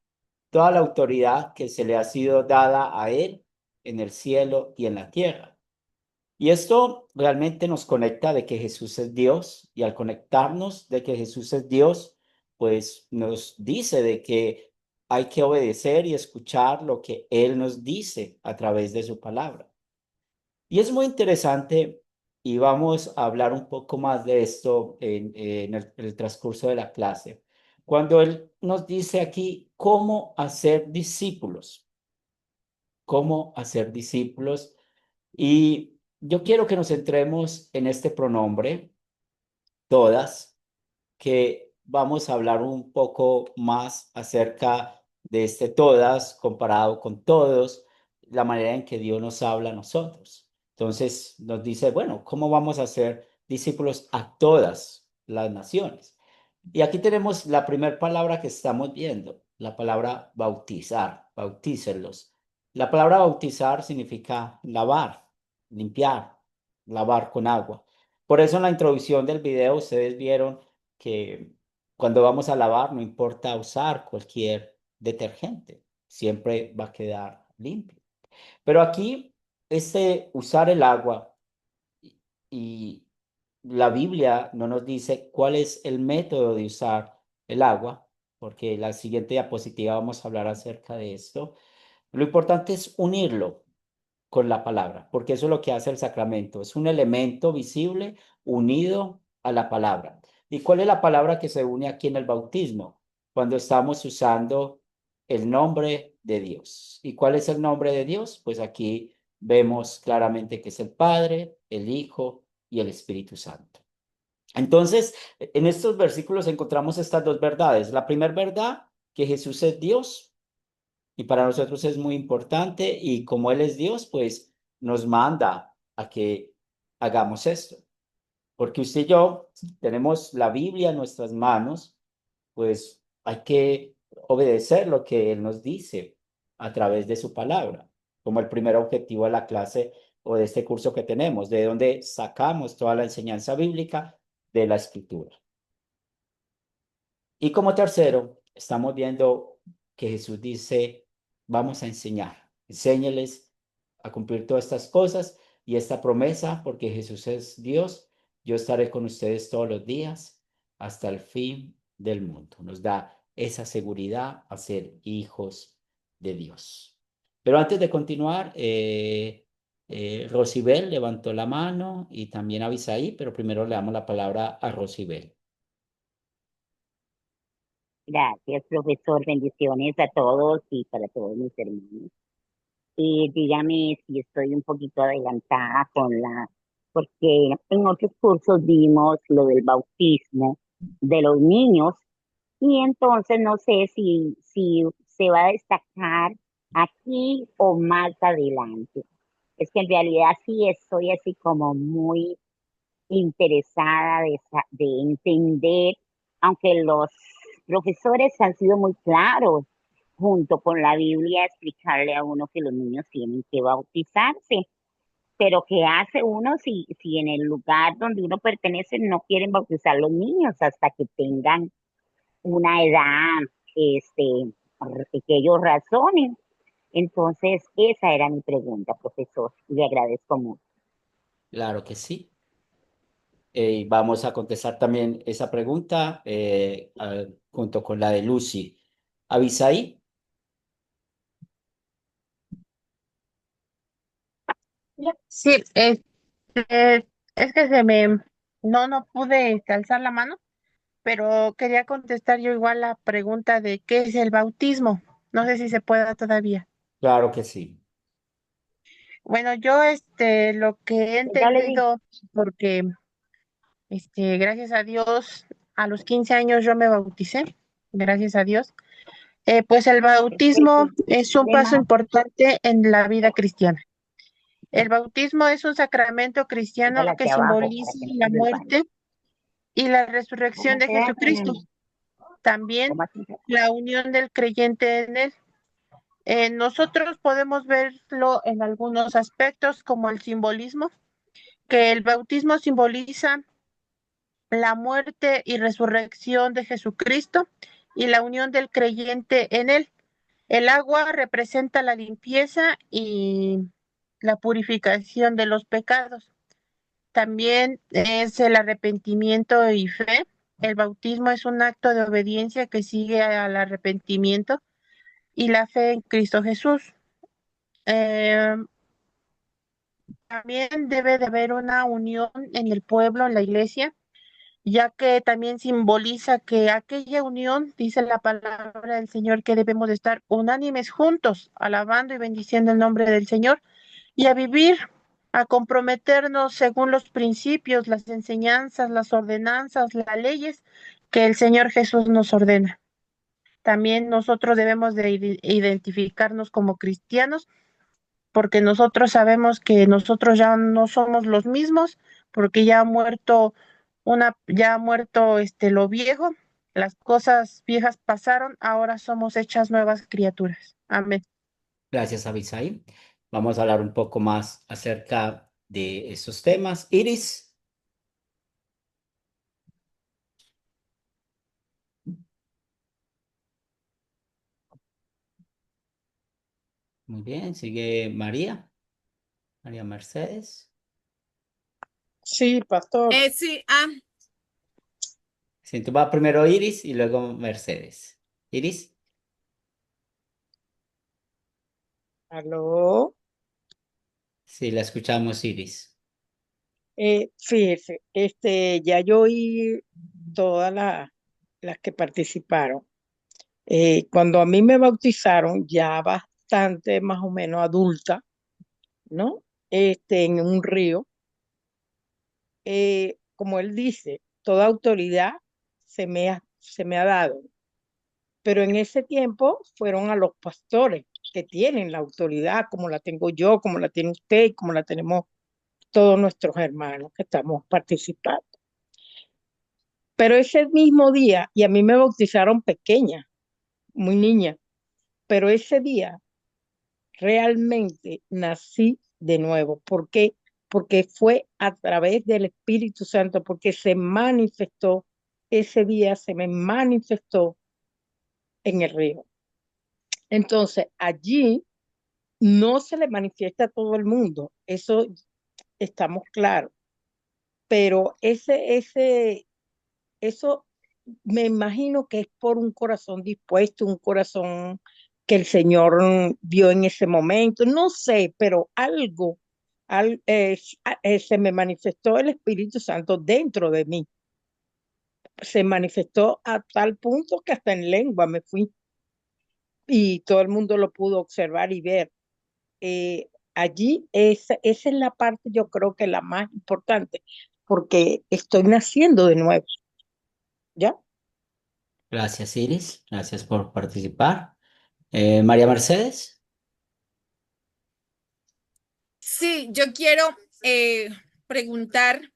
toda la autoridad que se le ha sido dada a él en el cielo y en la tierra. Y esto realmente nos conecta de que Jesús es Dios, y al conectarnos de que Jesús es Dios, pues nos dice de que hay que obedecer y escuchar lo que Él nos dice a través de su palabra. Y es muy interesante, y vamos a hablar un poco más de esto en el transcurso de la clase, cuando Él nos dice aquí cómo hacer discípulos, cómo hacer discípulos. Y yo quiero que nos centremos en este pronombre, todas, que vamos a hablar un poco más acerca de este todas comparado con todos, la manera en que Dios nos habla a nosotros. Entonces nos dice, bueno, ¿cómo vamos a ser discípulos a todas las naciones? Y aquí tenemos la primera palabra que estamos viendo, la palabra bautizar, bautícenlos. La palabra bautizar significa lavar, limpiar, lavar con agua. Por eso en la introducción del video ustedes vieron que cuando vamos a lavar no importa usar cualquier detergente, siempre va a quedar limpio. Pero aquí usar el agua, y la Biblia no nos dice cuál es el método de usar el agua, porque en la siguiente diapositiva vamos a hablar acerca de esto. Lo importante es unirlo con la palabra, porque eso es lo que hace el sacramento. Es un elemento visible unido a la palabra. ¿Y cuál es la palabra que se une aquí en el bautismo? Cuando estamos usando el nombre de Dios. ¿Y cuál es el nombre de Dios? Pues aquí vemos claramente que es el Padre, el Hijo y el Espíritu Santo. Entonces, en estos versículos encontramos estas 2 verdades. La primera verdad, que Jesús es Dios, y para nosotros es muy importante, y como Él es Dios, pues nos manda a que hagamos esto. Porque usted y yo tenemos la Biblia en nuestras manos, pues hay que obedecer lo que Él nos dice a través de su palabra, como el primer objetivo de la clase o de este curso que tenemos, de donde sacamos toda la enseñanza bíblica de la Escritura. Y como tercero, estamos viendo que Jesús dice, vamos a enseñar, enséñeles a cumplir todas estas cosas y esta promesa, porque Jesús es Dios, yo estaré con ustedes todos los días hasta el fin del mundo. Nos da esa seguridad a ser hijos de Dios. Pero antes de continuar, Rosibel levantó la mano y también Abisaí, pero primero le damos la palabra a Rosibel. Gracias, profesor. Bendiciones a todos y para todos mis hermanos. Dígame si estoy un poquito adelantada porque en otros cursos vimos lo del bautismo de los niños Y entonces no sé si se va a destacar aquí o más adelante. Es que en realidad sí estoy así como muy interesada de entender, aunque los profesores han sido muy claros junto con la Biblia, explicarle a uno que los niños tienen que bautizarse. Pero ¿qué hace uno si en el lugar donde uno pertenece no quieren bautizar los niños hasta que tengan una edad, este, que ellos razonen? Entonces, esa era mi pregunta, profesor, y le agradezco mucho. Claro que sí. Vamos a contestar también esa pregunta junto con la de Lucy. Avisaí. Sí, es que no pude alzar la mano, pero quería contestar yo igual la pregunta de qué es el bautismo. No sé si se pueda todavía. Claro que sí. Bueno, yo lo que he Ya le di. entendido, porque gracias a Dios, a los 15 años yo me bauticé, gracias a Dios. Pues el bautismo es un paso importante en la vida cristiana. El bautismo es un sacramento cristiano Póngala que aquí abajo para simboliza que no la se resbale. muerte y la resurrección ¿Cómo de se hace? Jesucristo. También ¿Cómo así? la unión del creyente en él. Nosotros podemos verlo en algunos aspectos como el simbolismo, que el bautismo simboliza la muerte y resurrección de Jesucristo y la unión del creyente en él. El agua representa la limpieza y la purificación de los pecados. También es el arrepentimiento y fe. El bautismo es un acto de obediencia que sigue al arrepentimiento y la fe en Cristo Jesús. Eh, También debe de haber una unión en el pueblo, en la iglesia, ya que también simboliza que aquella unión, dice la palabra del Señor, que debemos de estar unánimes juntos, alabando y bendiciendo el nombre del Señor y a vivir, a comprometernos según los principios, las enseñanzas, las ordenanzas, las leyes que el Señor Jesús nos ordena. También nosotros debemos de identificarnos como cristianos porque nosotros sabemos que nosotros ya no somos los mismos, porque ya ha muerto lo viejo, las cosas viejas pasaron, ahora somos hechas nuevas criaturas. Amén. Gracias, Avisaí. Vamos a hablar un poco más acerca de esos temas. Iris. Muy bien, sigue María Mercedes. Sí, pastor. Sí, Sí, tú vas primero Iris y luego Mercedes. Iris. Aló. Sí, la escuchamos, Iris. Fíjese, ya yo oí todas las que participaron. Cuando a mí me bautizaron, ya bastante más o menos adulta, ¿no? En un río, como él dice, toda autoridad se me ha dado, pero en ese tiempo fueron a los pastores que tienen la autoridad, como la tengo yo, como la tiene usted, como la tenemos todos nuestros hermanos que estamos participando. Pero ese mismo día, y a mí me bautizaron pequeña, muy niña, pero ese día realmente nací de nuevo. ¿Por qué? Porque fue a través del Espíritu Santo, porque se manifestó ese día, se me manifestó en el río. Entonces, allí no se le manifiesta a todo el mundo, eso estamos claros, pero eso me imagino que es por un corazón dispuesto, un corazón que el Señor vio en ese momento, no sé, pero algo, se me manifestó el Espíritu Santo dentro de mí. Se manifestó a tal punto que hasta en lengua me fui y todo el mundo lo pudo observar y ver. Allí esa es la parte, yo creo que la más importante, porque estoy naciendo de nuevo, ¿ya? Gracias, Iris. Gracias por participar. María Mercedes. Sí, yo quiero preguntar,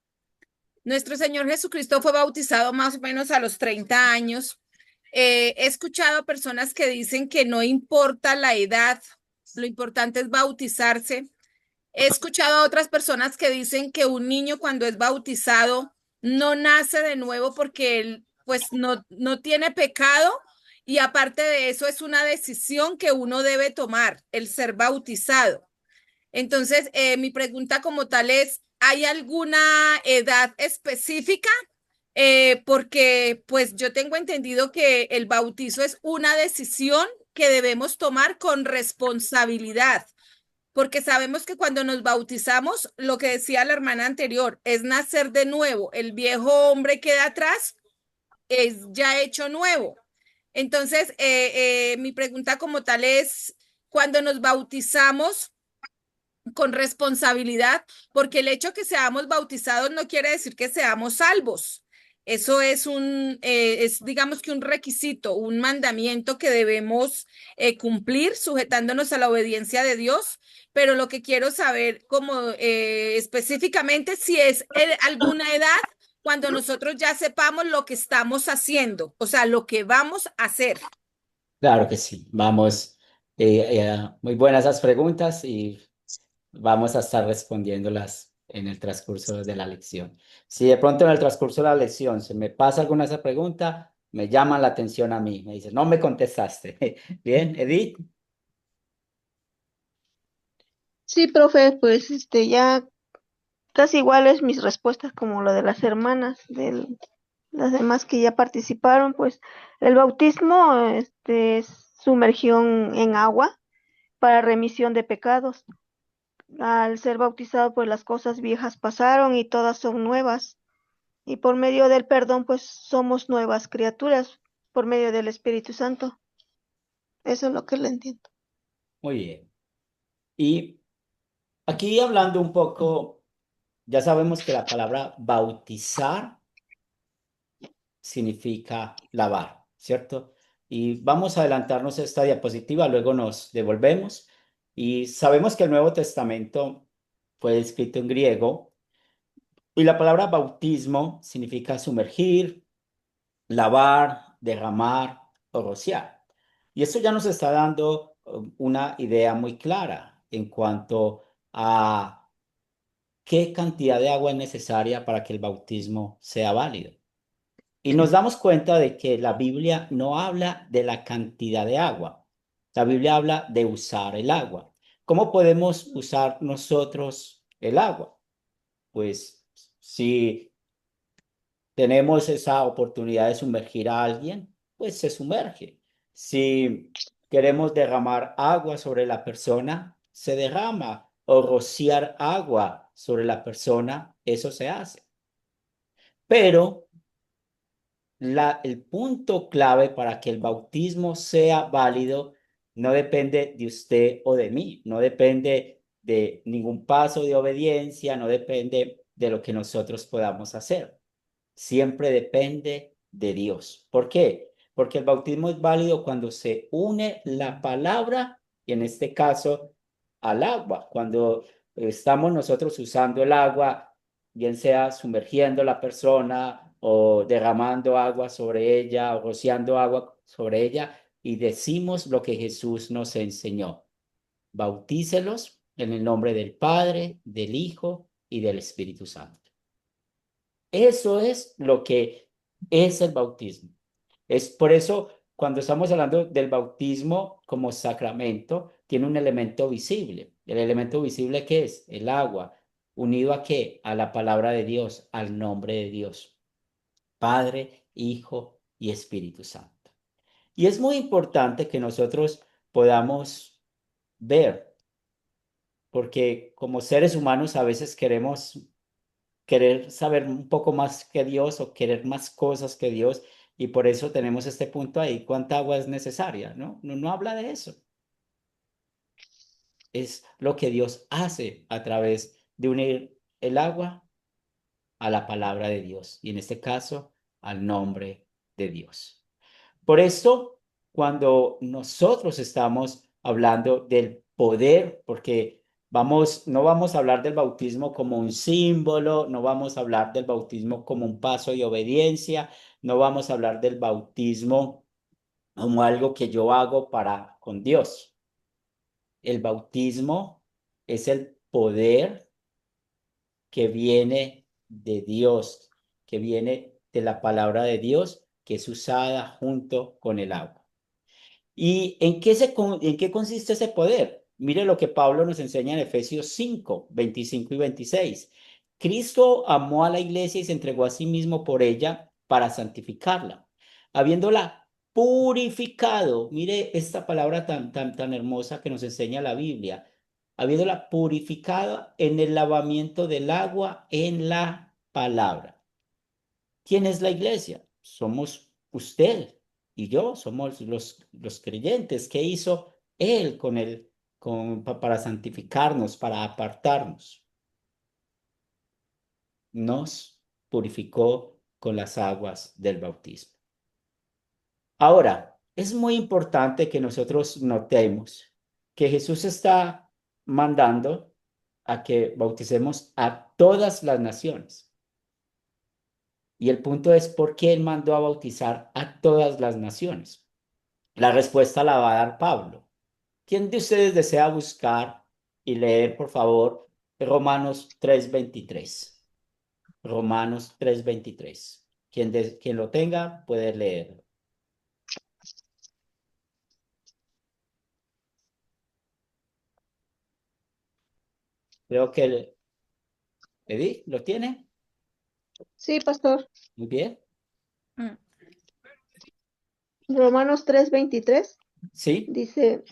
nuestro Señor Jesucristo fue bautizado más o menos a los 30 años. He escuchado personas que dicen que no importa la edad, lo importante es bautizarse. He escuchado a otras personas que dicen que un niño cuando es bautizado no nace de nuevo porque él pues no tiene pecado y aparte de eso es una decisión que uno debe tomar, el ser bautizado. Entonces, mi pregunta como tal es, ¿hay alguna edad específica? Porque pues yo tengo entendido que el bautizo es una decisión que debemos tomar con responsabilidad, porque sabemos que cuando nos bautizamos, lo que decía la hermana anterior, es nacer de nuevo. El viejo hombre queda atrás, es ya hecho nuevo. Entonces, mi pregunta como tal es, cuando nos bautizamos, con responsabilidad, porque el hecho que seamos bautizados no quiere decir que seamos salvos. Eso es digamos que un requisito, un mandamiento que debemos cumplir sujetándonos a la obediencia de Dios, pero lo que quiero saber como específicamente si es alguna edad cuando nosotros ya sepamos lo que estamos haciendo, o sea, lo que vamos a hacer. Claro que sí. Vamos, muy buenas esas preguntas y vamos a estar respondiéndolas en el transcurso de la lección. Si de pronto en el transcurso de la lección se me pasa alguna de esas preguntas, me llaman la atención a mí. Me dicen, no me contestaste. Bien, Edith. Sí, profe, pues ya casi iguales mis respuestas como la de las hermanas, las demás que ya participaron, pues el bautismo es sumergión en agua para remisión de pecados. Al ser bautizado, pues las cosas viejas pasaron y todas son nuevas. Y por medio del perdón, pues somos nuevas criaturas por medio del Espíritu Santo. Eso es lo que le entiendo. Muy bien. Y aquí hablando un poco, ya sabemos que la palabra bautizar significa lavar, ¿cierto? Y vamos a adelantarnos a esta diapositiva, luego nos devolvemos. Y sabemos que el Nuevo Testamento fue escrito en griego y la palabra bautismo significa sumergir, lavar, derramar o rociar. Y esto ya nos está dando una idea muy clara en cuanto a qué cantidad de agua es necesaria para que el bautismo sea válido. Y nos damos cuenta de que la Biblia no habla de la cantidad de agua. La Biblia habla de usar el agua. ¿Cómo podemos usar nosotros el agua? Pues si tenemos esa oportunidad de sumergir a alguien, pues se sumerge. Si queremos derramar agua sobre la persona, se derrama. O rociar agua sobre la persona, eso se hace. Pero el punto clave para que el bautismo sea válido no depende de usted o de mí, no depende de ningún paso de obediencia, no depende de lo que nosotros podamos hacer. Siempre depende de Dios. ¿Por qué? Porque el bautismo es válido cuando se une la palabra, y en este caso al agua. Cuando estamos nosotros usando el agua, bien sea sumergiendo la persona o derramando agua sobre ella o rociando agua sobre ella, y decimos lo que Jesús nos enseñó. Bautícelos en el nombre del Padre, del Hijo y del Espíritu Santo. Eso es lo que es el bautismo. Es por eso, cuando estamos hablando del bautismo como sacramento, tiene un elemento visible. ¿El elemento visible qué es? El agua. ¿Unido a qué? A la palabra de Dios, al nombre de Dios. Padre, Hijo y Espíritu Santo. Y es muy importante que nosotros podamos ver, porque como seres humanos a veces querer saber un poco más que Dios o querer más cosas que Dios, y por eso tenemos este punto ahí. ¿Cuánta agua es necesaria? No habla de eso. Es lo que Dios hace a través de unir el agua a la palabra de Dios y en este caso al nombre de Dios. Por eso, cuando nosotros estamos hablando del poder, porque no vamos a hablar del bautismo como un símbolo, no vamos a hablar del bautismo como un paso de obediencia, no vamos a hablar del bautismo como algo que yo hago para con Dios. El bautismo es el poder que viene de Dios, que viene de la palabra de Dios, que es usada junto con el agua. ¿Y en qué consiste ese poder? Mire lo que Pablo nos enseña en Efesios 5, 25 y 26. Cristo amó a la iglesia y se entregó a sí mismo por ella para santificarla, habiéndola purificado. Mire esta palabra tan hermosa que nos enseña la Biblia. Habiéndola purificado en el lavamiento del agua en la palabra. ¿Quién es la iglesia? Somos usted y yo, somos los creyentes. ¿Qué hizo Él para santificarnos, para apartarnos? Nos purificó con las aguas del bautismo. Ahora, es muy importante que nosotros notemos que Jesús está mandando a que bauticemos a todas las naciones. Y el punto es, ¿por qué él mandó a bautizar a todas las naciones? La respuesta la va a dar Pablo. ¿Quién de ustedes desea buscar y leer, por favor, Romanos 3:23? Romanos 3:23. Quien lo tenga puede leerlo. Creo que Edith, ¿lo tiene? Sí, pastor. Muy bien. Romanos 3:23 Sí. dice,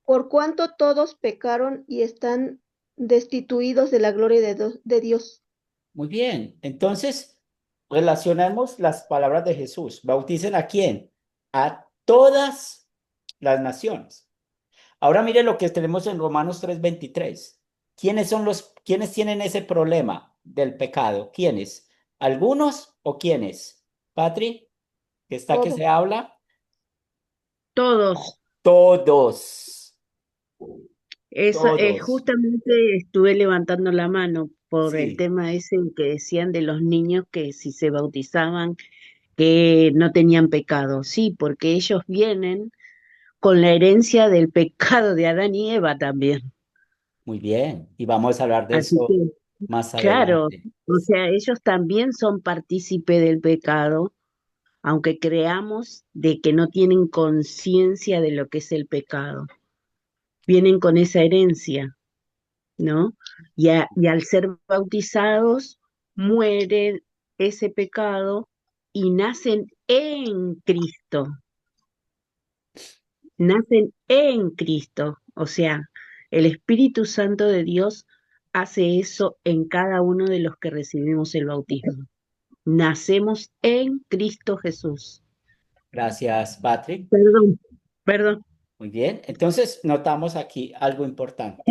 por cuanto todos pecaron y están destituidos de la gloria de Dios. Muy bien. Entonces, relacionamos las palabras de Jesús. ¿Bauticen a quién? A todas las naciones. Ahora mire lo que tenemos en Romanos 3:23. ¿Quiénes tienen ese problema del pecado? ¿Quiénes? ¿Algunos o quiénes? Patri, que está que se habla. Todos. Todos. Eso, Todos. justamente estuve levantando la mano por el Sí. tema ese que decían de los niños que si se bautizaban que no tenían pecado. Sí, porque ellos vienen con la herencia del pecado de Adán y Eva también. Muy bien. Y vamos a hablar de Así eso que, más claro, adelante. o sea, ellos también son partícipes del pecado, aunque creamos de que no tienen conciencia de lo que es el pecado. Vienen con esa herencia, ¿no? Y al ser bautizados, mueren ese pecado y nacen en Cristo. Nacen en Cristo. O sea, el Espíritu Santo de Dios hace eso en cada uno de los que recibimos el bautismo. Nacemos en Cristo Jesús. Gracias, Patrick. Perdón. Muy bien. Entonces, notamos aquí algo importante.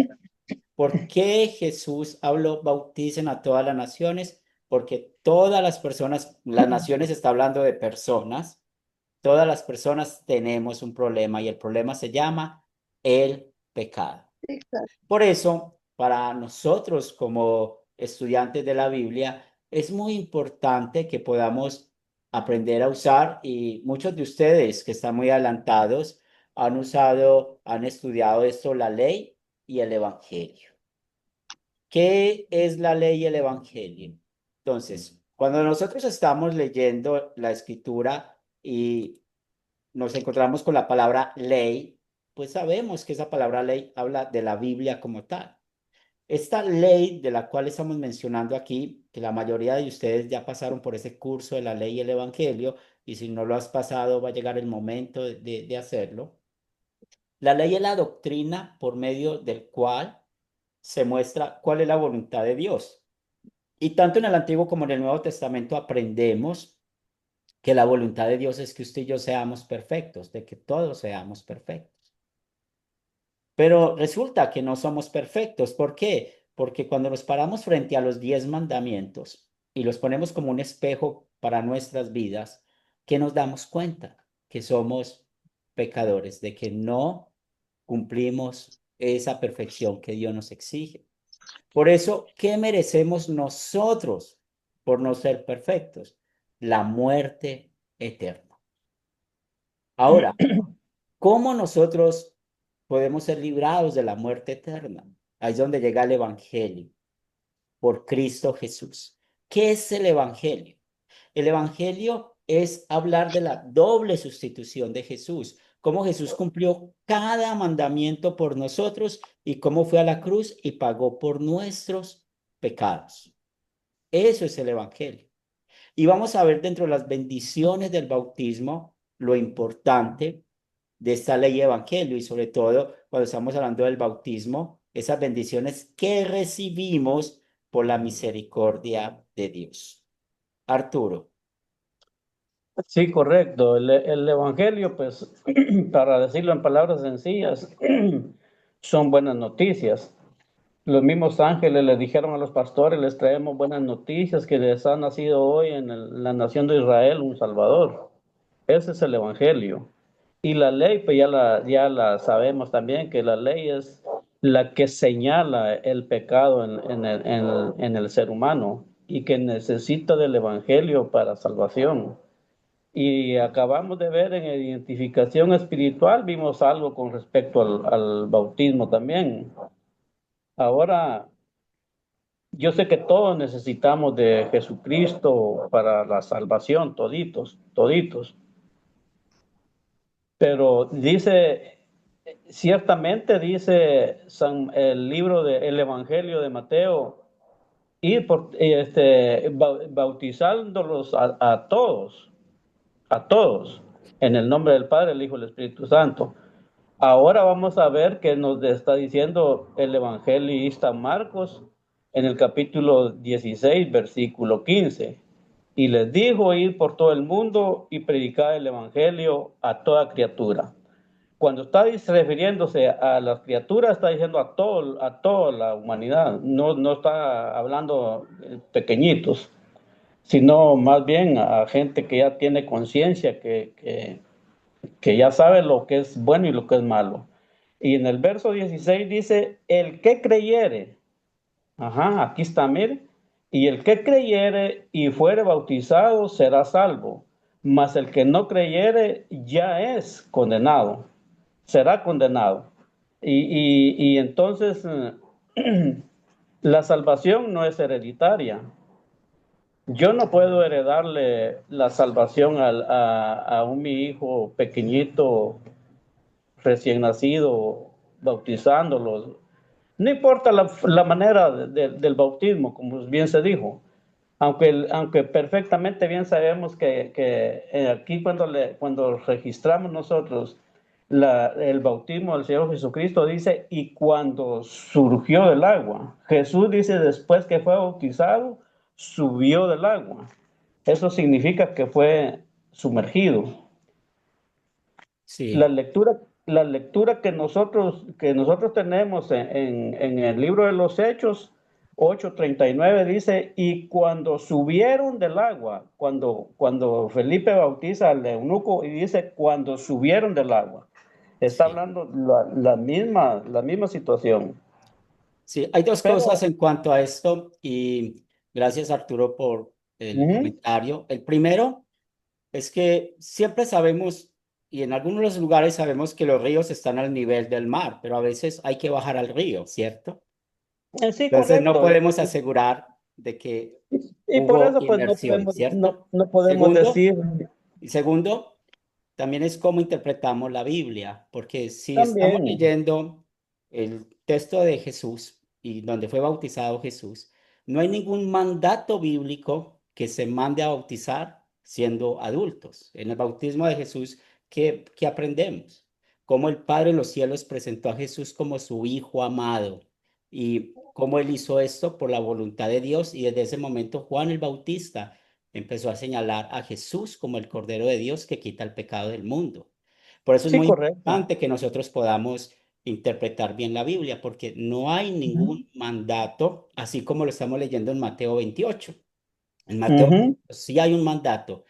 ¿Por qué Jesús habló, bauticen a todas las naciones? Porque todas las personas, las naciones está hablando de personas, todas las personas tenemos un problema y el problema se llama el pecado. Por eso, para nosotros como estudiantes de la Biblia, es muy importante que podamos aprender a usar, y muchos de ustedes que están muy adelantados han estudiado esto, la ley y el evangelio. ¿Qué es la ley y el evangelio? Entonces, cuando nosotros estamos leyendo la escritura y nos encontramos con la palabra ley, pues sabemos que esa palabra ley habla de la Biblia como tal. Esta ley de la cual estamos mencionando aquí, que la mayoría de ustedes ya pasaron por ese curso de la ley y el evangelio, y si no lo has pasado, va a llegar el momento de hacerlo. La ley es la doctrina por medio del cual se muestra cuál es la voluntad de Dios. Y tanto en el Antiguo como en el Nuevo Testamento aprendemos que la voluntad de Dios es que usted y yo seamos perfectos, de que todos seamos perfectos. Pero resulta que no somos perfectos. ¿Por qué? Porque cuando nos paramos frente a los 10 mandamientos y los ponemos como un espejo para nuestras vidas, ¿qué nos damos cuenta? que somos pecadores, de que no cumplimos esa perfección que Dios nos exige. Por eso, ¿qué merecemos nosotros por no ser perfectos? La muerte eterna. Ahora, ¿cómo nosotros podemos ser librados de la muerte eterna? Ahí es donde llega el Evangelio, por Cristo Jesús. ¿Qué es el Evangelio? El Evangelio es hablar de la doble sustitución de Jesús, cómo Jesús cumplió cada mandamiento por nosotros y cómo fue a la cruz y pagó por nuestros pecados. Eso es el Evangelio. Y vamos a ver dentro de las bendiciones del bautismo lo importante de esta ley evangelio y sobre todo cuando estamos hablando del bautismo, esas bendiciones que recibimos por la misericordia de Dios. Arturo. Sí, correcto. El Evangelio, pues, para decirlo en palabras sencillas, son buenas noticias. Los mismos ángeles le dijeron a los pastores, les traemos buenas noticias, que les ha nacido hoy en la nación de Israel un Salvador. Ese es el Evangelio. Y la ley, pues ya la sabemos también, que la ley es la que señala el pecado en el ser humano y que necesita del Evangelio para salvación. Y acabamos de ver en identificación espiritual, vimos algo con respecto al bautismo también. Ahora, yo sé que todos necesitamos de Jesucristo para la salvación, toditos. Pero ciertamente dice el libro del Evangelio de Mateo, bautizándolos a todos, en el nombre del Padre, el Hijo y el Espíritu Santo. Ahora vamos a ver qué nos está diciendo el evangelista Marcos en el capítulo 16, versículo 15. Y les dijo: ir por todo el mundo y predicar el evangelio a toda criatura. Cuando está refiriéndose a las criaturas, está diciendo a toda la humanidad. No está hablando pequeñitos, sino más bien a gente que ya tiene conciencia, que ya sabe lo que es bueno y lo que es malo. Y en el verso 16 dice: el que creyere, aquí está, mire, y el que creyere y fuere bautizado será salvo, mas el que no creyere ya es condenado, será condenado. Y entonces la salvación no es hereditaria. Yo no puedo heredarle la salvación a mi hijo pequeñito, recién nacido, bautizándolo. No importa la manera del bautismo, como bien se dijo, aunque perfectamente bien sabemos que aquí cuando registramos nosotros el bautismo del Señor Jesucristo, dice: y cuando surgió del agua. Jesús dice: después que fue bautizado, subió del agua. Eso significa que fue sumergido. Sí. La lectura que nosotros tenemos en el libro de los Hechos 8:39 dice: y cuando subieron del agua, cuando Felipe bautiza al eunuco y dice: cuando subieron del agua, está hablando la misma situación. Sí, hay dos cosas en cuanto a esto y gracias, Arturo, por el comentario. El primero es que siempre sabemos, y en algunos lugares sabemos, que los ríos están al nivel del mar, pero a veces hay que bajar al río, ¿cierto? Sí, Entonces no correcto. podemos asegurar de que Y por hubo eso pues inmersión, ¿cierto? no podemos decir. Y segundo, también es cómo interpretamos la Biblia, porque si estamos También. leyendo el texto de Jesús y donde fue bautizado Jesús, no hay ningún mandato bíblico que se mande a bautizar siendo adultos. En el bautismo de Jesús, ¿qué aprendemos? Cómo el Padre en los cielos presentó a Jesús como su Hijo amado y cómo Él hizo esto por la voluntad de Dios, y desde ese momento Juan el Bautista empezó a señalar a Jesús como el Cordero de Dios que quita el pecado del mundo. Por eso es muy importante que nosotros podamos interpretar bien la Biblia, porque no hay ningún mandato, así como lo estamos leyendo en Mateo 28. En Mateo sí hay un mandato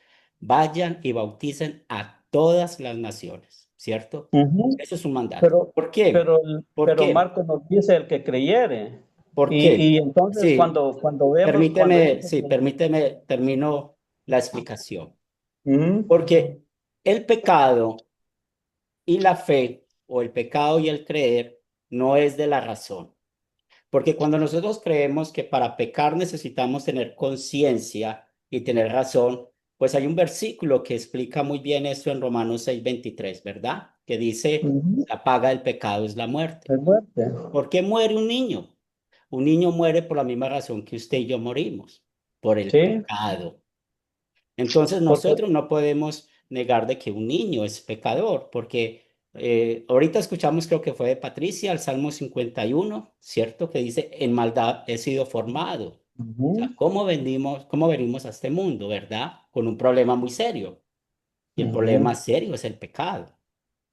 vayan y bauticen a todas las naciones, ¿cierto? Ujú. Eso es un mandato. Pero, ¿Por qué? pero, ¿Por pero qué? Marcos nos dice el que creyere. ¿Por qué? Y entonces Sí, cuando vemos, permíteme, termino la explicación. Ujú. Porque el pecado y la fe, o el pecado y el creer, no es de la razón. Porque cuando nosotros creemos que para pecar necesitamos tener conciencia y tener razón, pues hay un versículo que explica muy bien esto en Romanos 6:23, ¿verdad? Que dice, Ujú. la paga del pecado es la muerte. Es muerte. ¿Por qué muere un niño? Un niño muere por la misma razón que usted y yo morimos, por el Sí, pecado. Entonces porque nosotros no podemos negar de que un niño es pecador, porque ahorita escuchamos, creo que fue de Patricia, el Salmo 51, ¿cierto? Que dice, en maldad he sido formado. O sea, ujú, cómo venimos a este mundo, verdad? Con un problema muy serio. Y el ujú, problema serio es el pecado,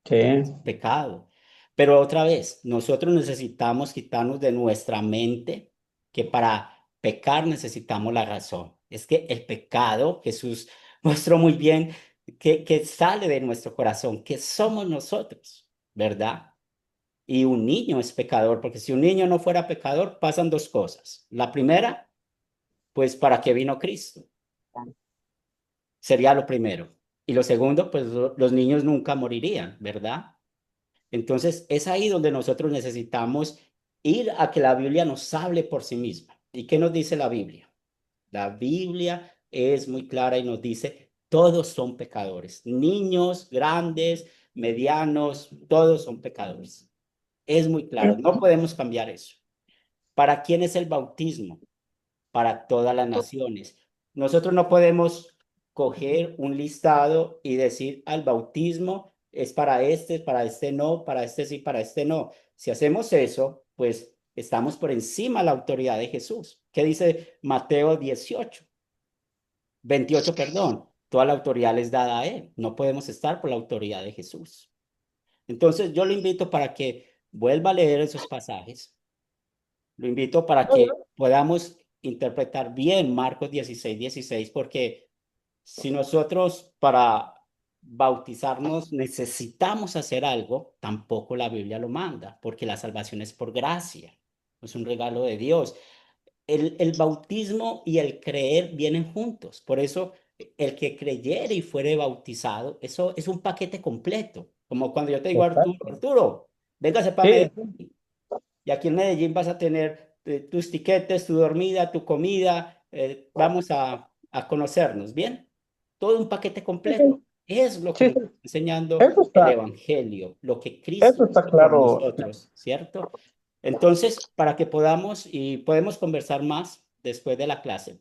sí, pecado. Pero otra vez, nosotros necesitamos quitarnos de nuestra mente que para pecar necesitamos la razón. Es que el pecado, Jesús mostró muy bien que sale de nuestro corazón, que somos nosotros, ¿verdad? Y un niño es pecador, porque si un niño no fuera pecador, pasan dos cosas. La primera, pues, ¿para qué vino Cristo? Sería lo primero. Y lo segundo, pues los niños nunca morirían, ¿verdad? Entonces, es ahí donde nosotros necesitamos ir a que la Biblia nos hable por sí misma. ¿Y qué nos dice la Biblia? La Biblia es muy clara y nos dice, todos son pecadores, niños, grandes, medianos, todos son pecadores. Es muy claro, no podemos cambiar eso. ¿Para quién es el bautismo? Para todas las naciones. Nosotros no podemos coger un listado y decir al bautismo es para este no, para este sí, para este no. Si hacemos eso, pues estamos por encima de la autoridad de Jesús. ¿Qué dice Mateo 28, perdón? Toda la autoridad les dada a él. No podemos estar por la autoridad de Jesús. Entonces yo lo invito para que vuelva a leer esos pasajes. Lo invito para que podamos interpretar bien Marcos 16:16, porque si nosotros para bautizarnos necesitamos hacer algo, tampoco la Biblia lo manda, porque la salvación es por gracia, es un regalo de Dios. El bautismo y el creer vienen juntos, por eso el que creyere y fuere bautizado, eso es un paquete completo, como cuando yo te digo, Arturo, exacto. Arturo, véngase para Sí, Medellín. Y aquí en Medellín vas a tener tus tiquetes, tu dormida, tu comida. Vamos a conocernos, ¿bien? Todo un paquete completo. Es lo que sí, nos está enseñando eso el está, Evangelio, lo que Cristo eso está hizo por claro. nosotros, ¿cierto? Entonces, para que podamos, y podemos conversar más después de la clase,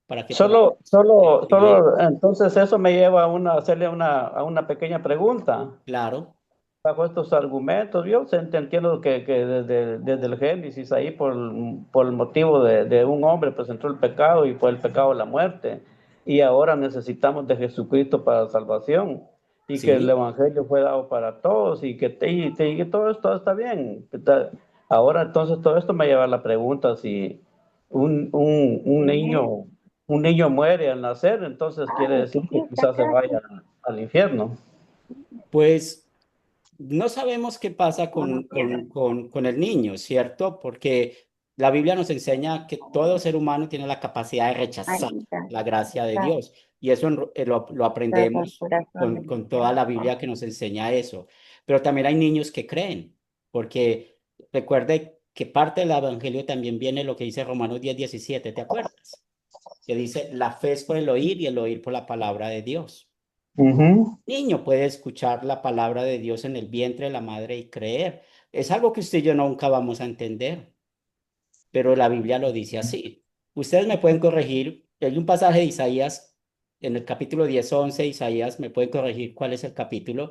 para que podamos bien, Entonces eso me lleva a hacerle a una pequeña pregunta. claro, Bajo estos argumentos, yo entiendo que desde el Génesis, ahí por el motivo de un hombre, pues entró el pecado y fue el pecado la muerte. Y ahora necesitamos de Jesucristo para salvación. Y que el sí, Evangelio fue dado para todos y que todo está bien. Ahora entonces todo esto me lleva a la pregunta si un niño muere al nacer, entonces quiere decir que quizás se vaya al infierno. pues no sabemos qué pasa con el niño, ¿cierto? Porque la Biblia nos enseña que todo ser humano tiene la capacidad de rechazar la gracia de Dios. Y eso lo aprendemos con toda la Biblia que nos enseña eso. Pero también hay niños que creen, porque recuerde que parte del Evangelio también viene lo que dice Romanos 10:17, ¿te acuerdas? Que dice, la fe es por el oír y el oír por la palabra de Dios. Ujú. Niño puede escuchar la palabra de Dios en el vientre de la madre y creer. Es algo que usted y yo nunca vamos a entender, pero la Biblia lo dice así. Ustedes me pueden corregir. Hay un pasaje de Isaías en el capítulo 10:11, Isaías, me pueden corregir cuál es el capítulo.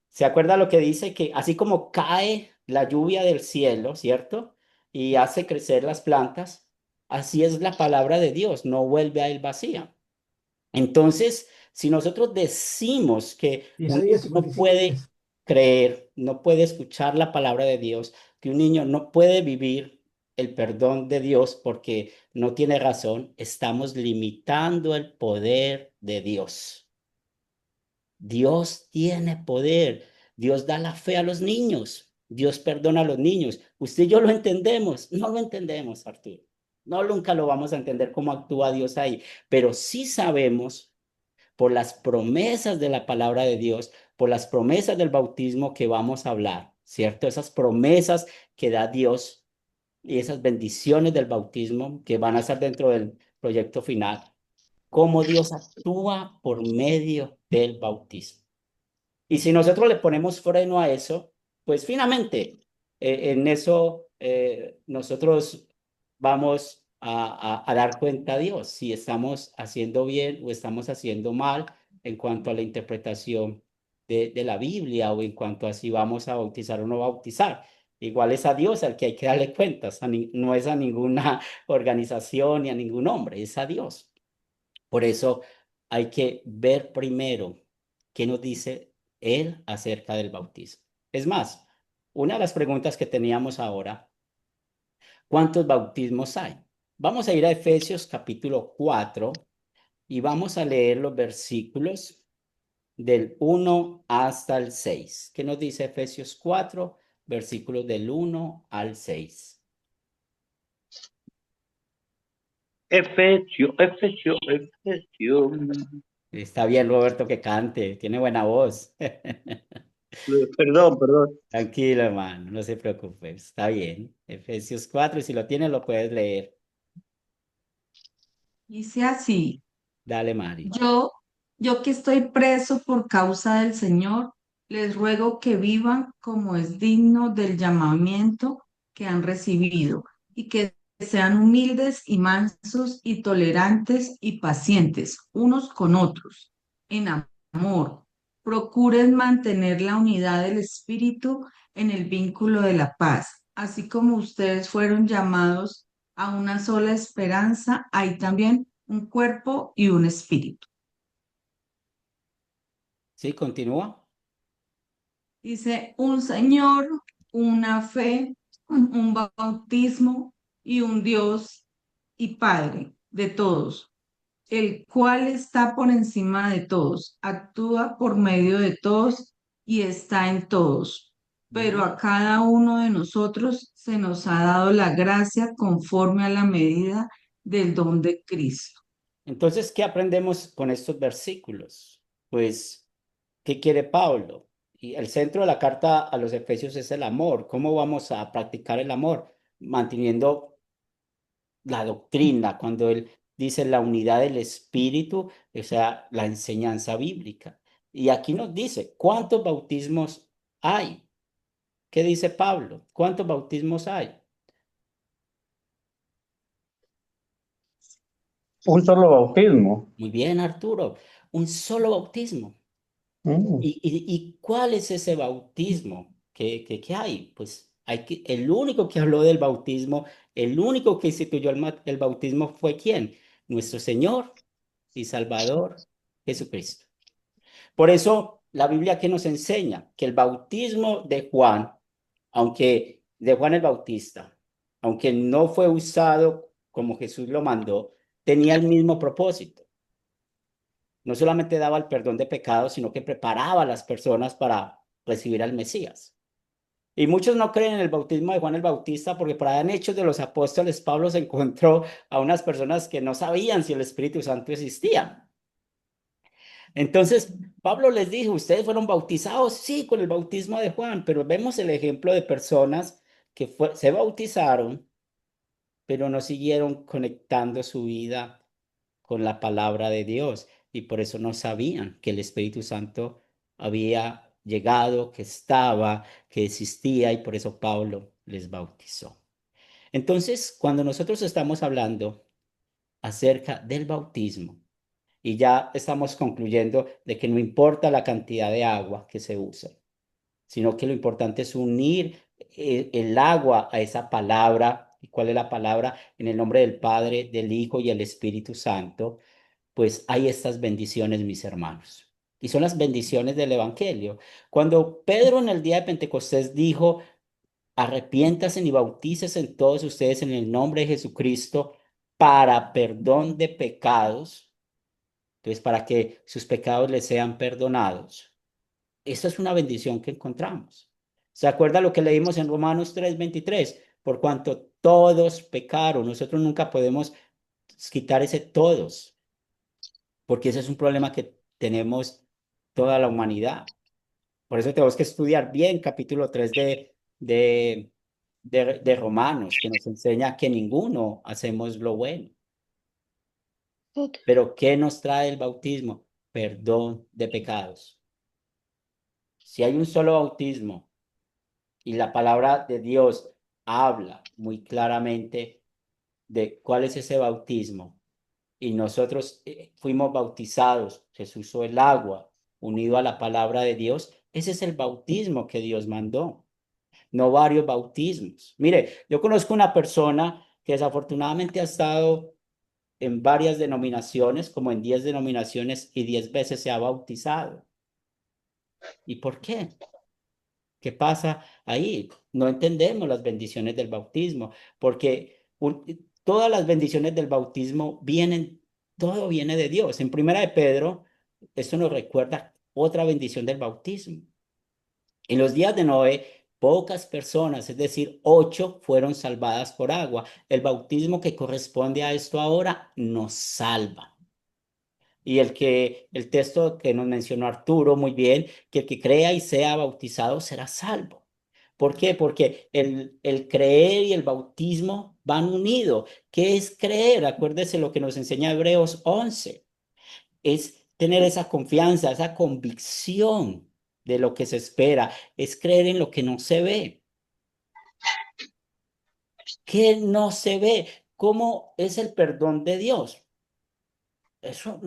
¿Se acuerda lo que dice? Que así como cae la lluvia del cielo, ¿cierto? Y hace crecer las plantas, así es la palabra de Dios, no vuelve a él vacía. Entonces, si nosotros decimos que un Isaías niño no puede 55:10. creer, no puede escuchar la palabra de Dios, que un niño no puede vivir el perdón de Dios porque no tiene razón, estamos limitando el poder de Dios. Dios tiene poder. Dios da la fe a los niños. Dios perdona a los niños. Usted y yo lo entendemos. No lo entendemos, Arturo. No, nunca lo vamos a entender cómo actúa Dios ahí. Pero sí sabemos por las promesas de la palabra de Dios, por las promesas del bautismo que vamos a hablar, ¿cierto? Esas promesas que da Dios y esas bendiciones del bautismo que van a estar dentro del proyecto final, cómo Dios actúa por medio del bautismo. Y si nosotros le ponemos freno a eso, pues finalmente en eso nosotros vamos a dar cuenta a Dios si estamos haciendo bien o estamos haciendo mal en cuanto a la interpretación de la Biblia o en cuanto a si vamos a bautizar o no bautizar. Igual es a Dios al que hay que darle cuentas, no es a ninguna organización ni a ningún hombre, es a Dios. Por eso hay que ver primero qué nos dice Él acerca del bautismo. Es más, una de las preguntas que teníamos ahora, ¿cuántos bautismos hay? Vamos a ir a Efesios capítulo 4 y vamos a leer los versículos del 1 hasta el 6. ¿Qué nos dice Efesios 4, versículos del 1 al 6? Efesios. Está bien, Roberto, que cante, tiene buena voz. Perdón. Tranquilo, hermano, no se preocupe, está bien. Efesios 4, y si lo tienes, lo puedes leer. Dice así, Dale, Mari. yo que estoy preso por causa del Señor, les ruego que vivan como es digno del llamamiento que han recibido y que sean humildes y mansos y tolerantes y pacientes unos con otros, en amor. Procuren mantener la unidad del espíritu en el vínculo de la paz, así como ustedes fueron llamados a una sola esperanza, hay también un cuerpo y un espíritu. Sí, continúa. Dice, un Señor, una fe, un bautismo y un Dios y Padre de todos, el cual está por encima de todos, actúa por medio de todos y está en todos. Pero a cada uno de nosotros se nos ha dado la gracia conforme a la medida del don de Cristo. Entonces, ¿qué aprendemos con estos versículos? Pues, ¿qué quiere Pablo? Y el centro de la carta a los Efesios es el amor. ¿Cómo vamos a practicar el amor? Manteniendo la doctrina, cuando él dice la unidad del espíritu, o sea, la enseñanza bíblica. Y aquí nos dice, ¿cuántos bautismos hay? ¿Qué dice Pablo? ¿Cuántos bautismos hay? Un solo bautismo. Muy bien, Arturo, un solo bautismo. Mm. ¿Y cuál es ese bautismo que hay? Pues el único que habló del bautismo, el único que instituyó el bautismo fue ¿quién? Nuestro Señor y Salvador Jesucristo. Por eso la Biblia que nos enseña que el bautismo de Juan, aunque de Juan el Bautista, aunque no fue usado como Jesús lo mandó, tenía el mismo propósito. No solamente daba el perdón de pecados, sino que preparaba a las personas para recibir al Mesías. Y muchos no creen en el bautismo de Juan el Bautista porque por allá en Hechos de los Apóstoles Pablo se encontró a unas personas que no sabían si el Espíritu Santo existía. Entonces, Pablo les dijo, ¿ustedes fueron bautizados? Sí, con el bautismo de Juan, pero vemos el ejemplo de personas que se bautizaron, pero no siguieron conectando su vida con la palabra de Dios y por eso no sabían que el Espíritu Santo había llegado, que estaba, que existía y por eso Pablo les bautizó. Entonces, cuando nosotros estamos hablando acerca del bautismo y ya estamos concluyendo de que no importa la cantidad de agua que se use, sino que lo importante es unir el agua a esa palabra. ¿Y cuál es la palabra? En el nombre del Padre, del Hijo y el Espíritu Santo. Pues hay estas bendiciones, mis hermanos. Y son las bendiciones del Evangelio. Cuando Pedro en el día de Pentecostés dijo, arrepiéntanse y bautícense en todos ustedes en el nombre de Jesucristo para perdón de pecados, Entonces, para que sus pecados les sean perdonados. Esta es una bendición que encontramos. ¿Se acuerda lo que leímos en Romanos 3:23? Por cuanto todos pecaron, nosotros nunca podemos quitar ese todos, porque ese es un problema que tenemos toda la humanidad. Por eso tenemos que estudiar bien capítulo 3 de Romanos, que nos enseña que ninguno hacemos lo bueno. Pero ¿qué nos trae el bautismo? Perdón de pecados. Si hay un solo bautismo y la palabra de Dios habla muy claramente de cuál es ese bautismo, y nosotros fuimos bautizados, Jesús usó el agua unido a la palabra de Dios, ese es el bautismo que Dios mandó, no varios bautismos. Mire, yo conozco una persona que desafortunadamente ha estado en varias denominaciones, como en 10 denominaciones, y 10 veces se ha bautizado. ¿Y por qué? ¿Qué pasa ahí? No entendemos las bendiciones del bautismo, porque todas las bendiciones del bautismo vienen, todo viene de Dios. En Primera de Pedro, esto nos recuerda otra bendición del bautismo. En los días de Noé, pocas personas, es decir, 8, fueron salvadas por agua. El bautismo que corresponde a esto ahora nos salva. Y el texto que nos mencionó Arturo muy bien, que el que crea y sea bautizado será salvo. ¿Por qué? Porque el creer y el bautismo van unidos. ¿Qué es creer? Acuérdese lo que nos enseña Hebreos 11. Es tener esa confianza, esa convicción de lo que se espera. Es creer en lo que no se ve. ¿Qué no se ve? ¿Cómo es el perdón de Dios? Eso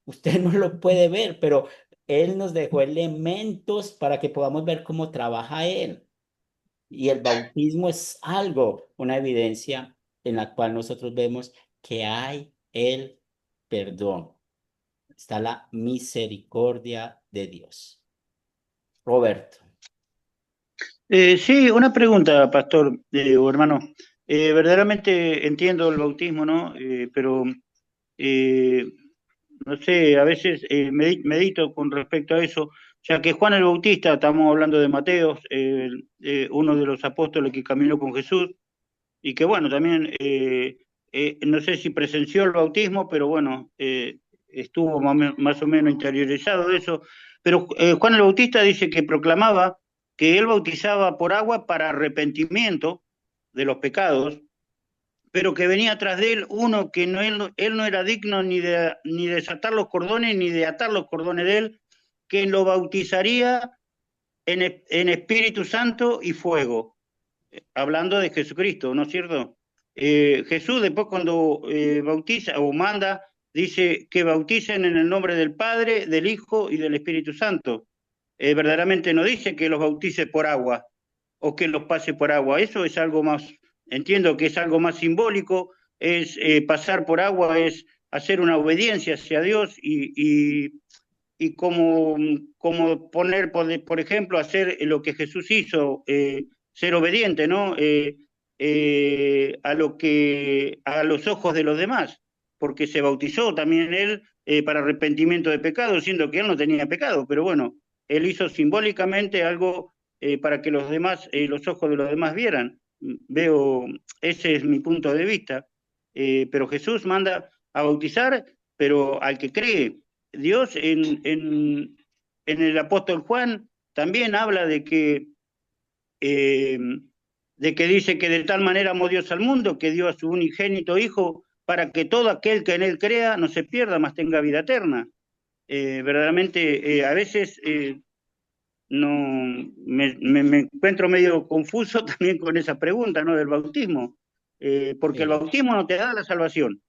usted no lo puede ver, pero Él nos dejó elementos para que podamos ver cómo trabaja Él. Y el bautismo es algo, una evidencia en la cual nosotros vemos que hay el perdón. Está la misericordia de Dios. Roberto. Sí, una pregunta, pastor o hermano. Verdaderamente entiendo el bautismo, ¿no? Pero no sé, a veces medito con respecto a eso, ya que Juan el Bautista, estamos hablando de Mateos, uno de los apóstoles que caminó con Jesús, y que bueno, también, no sé si presenció el bautismo, pero bueno, estuvo más o menos interiorizado de eso, pero Juan el Bautista dice que proclamaba que él bautizaba por agua para arrepentimiento de los pecados, pero que venía tras de él uno que él no era digno ni de desatar los cordones ni de atar los cordones de él, que lo bautizaría en Espíritu Santo y fuego, hablando de Jesucristo, ¿no es cierto? Jesús después cuando bautiza o manda, dice que bauticen en el nombre del Padre, del Hijo y del Espíritu Santo. Verdaderamente no dice que los bautice por agua o que los pase por agua, eso es algo más, entiendo que es algo más simbólico, es pasar por agua, es hacer una obediencia hacia Dios y como poner, por ejemplo, hacer lo que Jesús hizo, ser obediente, ¿no? A los ojos de los demás, porque se bautizó también él para arrepentimiento de pecado, siendo que él no tenía pecado, pero bueno, él hizo simbólicamente algo para que los demás, los ojos de los demás vieran. Ese es mi punto de vista. Pero Jesús manda a bautizar, pero al que cree. Dios en el apóstol Juan también habla de que dice que de tal manera amó Dios al mundo que dio a su unigénito Hijo para que todo aquel que en él crea no se pierda, mas tenga vida eterna. Verdaderamente a veces no me encuentro medio confuso también con esa pregunta, ¿no? Del bautismo, porque el bautismo no te da la salvación.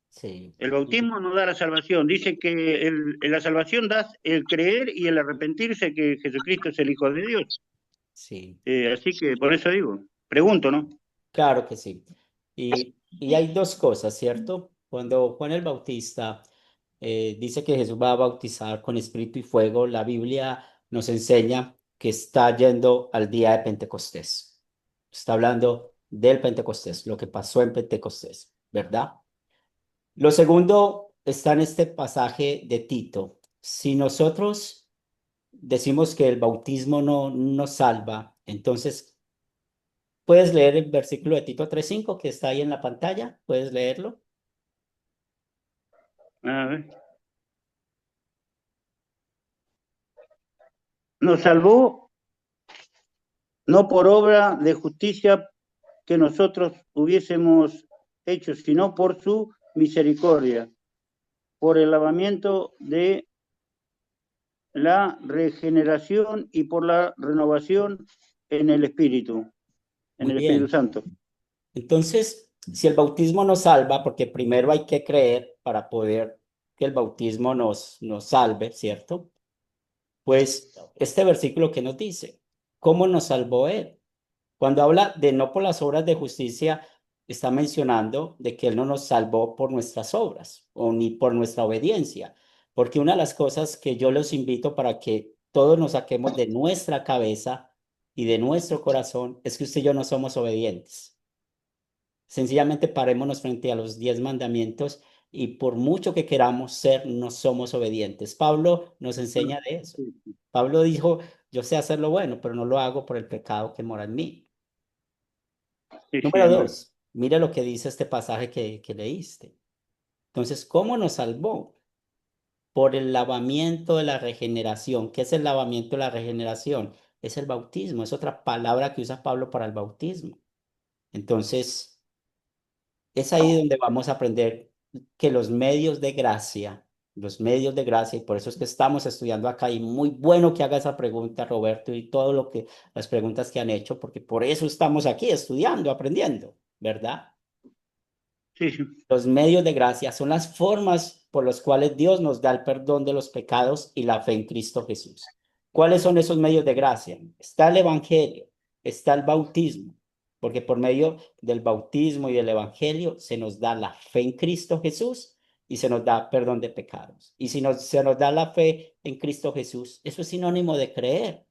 Sí. El bautismo no da la salvación, dice que la salvación da el creer y el arrepentirse que Jesucristo es el Hijo de Dios. Sí. Así que por eso digo, pregunto, ¿no? Claro que sí. Y hay dos cosas, ¿cierto? Cuando Juan el Bautista dice que Jesús va a bautizar con espíritu y fuego, la Biblia nos enseña que está yendo al día de Pentecostés. Está hablando del Pentecostés, lo que pasó en Pentecostés, ¿verdad? Lo segundo está en este pasaje de Tito. Si nosotros decimos que el bautismo no nos salva, entonces, ¿puedes leer el versículo de Tito 3:5 que está ahí en la pantalla? ¿Puedes leerlo? A ver. Nos salvó no por obra de justicia que nosotros hubiésemos hecho, sino por su misericordia, por el lavamiento de la regeneración y por la renovación en el Espíritu, en Muy el Espíritu bien. Santo. Entonces, si el bautismo nos salva, porque primero hay que creer para poder que el bautismo nos salve, ¿cierto? Pues este versículo que nos dice, ¿cómo nos salvó Él? Cuando habla de no por las obras de justicia, está mencionando de que Él no nos salvó por nuestras obras o ni por nuestra obediencia, porque una de las cosas que yo los invito para que todos nos saquemos de nuestra cabeza y de nuestro corazón es que usted y yo no somos obedientes. Sencillamente parémonos frente a los 10 mandamientos y por mucho que queramos ser, no somos obedientes. Pablo nos enseña de eso. Pablo dijo, yo sé hacer lo bueno, pero no lo hago por el pecado que mora en mí. Sí, Número amén. 2, mire lo que dice este pasaje que leíste. Entonces, ¿cómo nos salvó? Por el lavamiento de la regeneración. ¿Qué es el lavamiento de la regeneración? Es el bautismo, es otra palabra que usa Pablo para el bautismo. Entonces, es ahí donde vamos a aprender que los medios de gracia, y por eso es que estamos estudiando acá, y muy bueno que haga esa pregunta, Roberto, y todo lo que, las preguntas que han hecho, porque por eso estamos aquí estudiando, aprendiendo, ¿verdad? Sí, sí. Los medios de gracia son las formas por las cuales Dios nos da el perdón de los pecados y la fe en Cristo Jesús. ¿Cuáles son esos medios de gracia? Está el Evangelio, está el bautismo, porque por medio del bautismo y del Evangelio se nos da la fe en Cristo Jesús y se nos da perdón de pecados. Y si se nos da la fe en Cristo Jesús, eso es sinónimo de creer.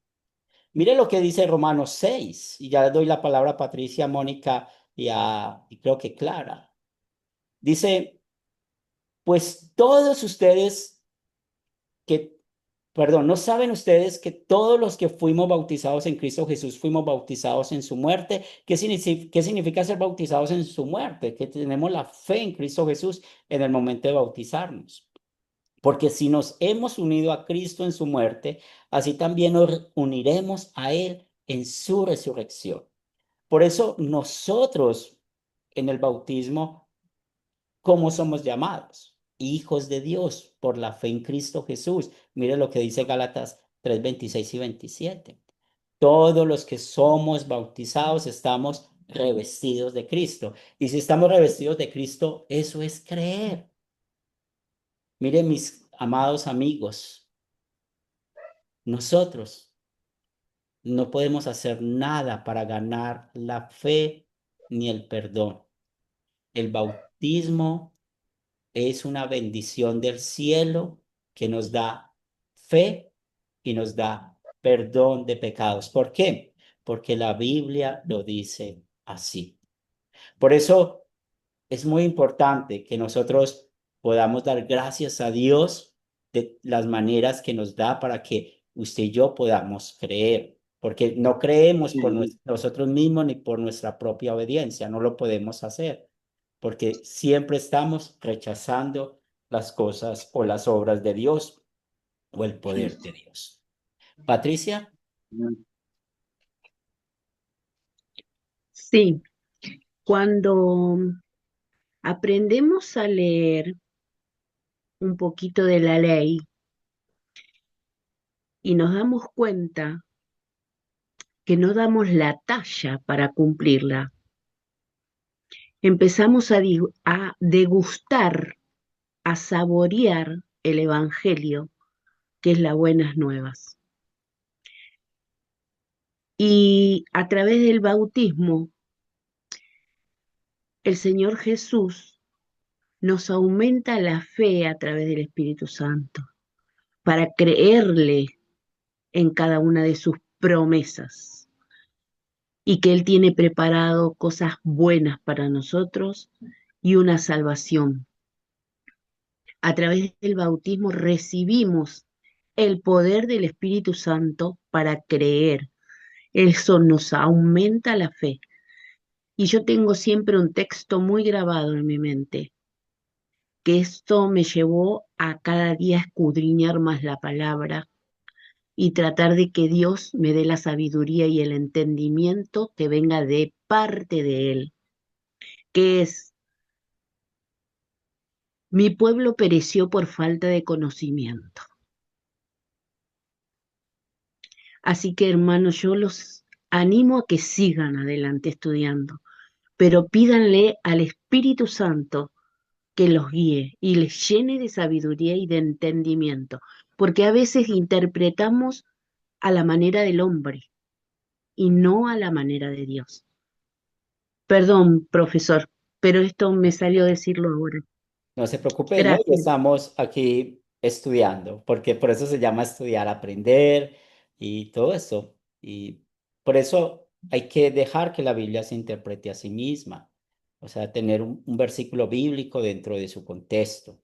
Mire lo que dice Romanos 6, y ya le doy la palabra a Patricia, Mónica y creo que Clara. Dice, pues todos ustedes ¿no saben ustedes que todos los que fuimos bautizados en Cristo Jesús fuimos bautizados en su muerte? ¿Qué significa ser bautizados en su muerte? Que tenemos la fe en Cristo Jesús en el momento de bautizarnos. Porque si nos hemos unido a Cristo en su muerte, así también nos uniremos a Él en su resurrección. Por eso nosotros en el bautismo, ¿cómo somos llamados? Hijos de Dios por la fe en Cristo Jesús. Mire lo que dice Gálatas 3:26 y 27. Todos los que somos bautizados estamos revestidos de Cristo. Y si estamos revestidos de Cristo, eso es creer. Mire, mis amados amigos, nosotros no podemos hacer nada para ganar la fe ni el perdón. El bautismo es una bendición del cielo que nos da fe y nos da perdón de pecados. ¿Por qué? Porque la Biblia lo dice así. Por eso es muy importante que nosotros podamos dar gracias a Dios de las maneras que nos da para que usted y yo podamos creer. Porque no creemos por nosotros mismos ni por nuestra propia obediencia, no lo podemos hacer porque siempre estamos rechazando las cosas o las obras de Dios o el poder de Dios. Patricia. Sí, cuando aprendemos a leer un poquito de la ley y nos damos cuenta que no damos la talla para cumplirla, empezamos a degustar, a saborear el Evangelio, que es las buenas nuevas. Y a través del bautismo, el Señor Jesús nos aumenta la fe a través del Espíritu Santo para creerle en cada una de sus promesas y que Él tiene preparado cosas buenas para nosotros y una salvación. A través del bautismo recibimos el poder del Espíritu Santo para creer. Eso nos aumenta la fe. Y yo tengo siempre un texto muy grabado en mi mente, que esto me llevó a cada día escudriñar más la palabra y tratar de que Dios me dé la sabiduría y el entendimiento que venga de parte de Él, que es, mi pueblo pereció por falta de conocimiento. Así que hermanos, yo los animo a que sigan adelante estudiando, pero pídanle al Espíritu Santo que los guíe y les llene de sabiduría y de entendimiento, porque a veces interpretamos a la manera del hombre y no a la manera de Dios. Perdón, profesor, pero esto me salió decirlo ahora. No se preocupe, ¿no? Ya Gracias. estamos aquí estudiando, porque por eso se llama estudiar, aprender y todo eso. Y por eso hay que dejar que la Biblia se interprete a sí misma, o sea, tener un versículo bíblico dentro de su contexto.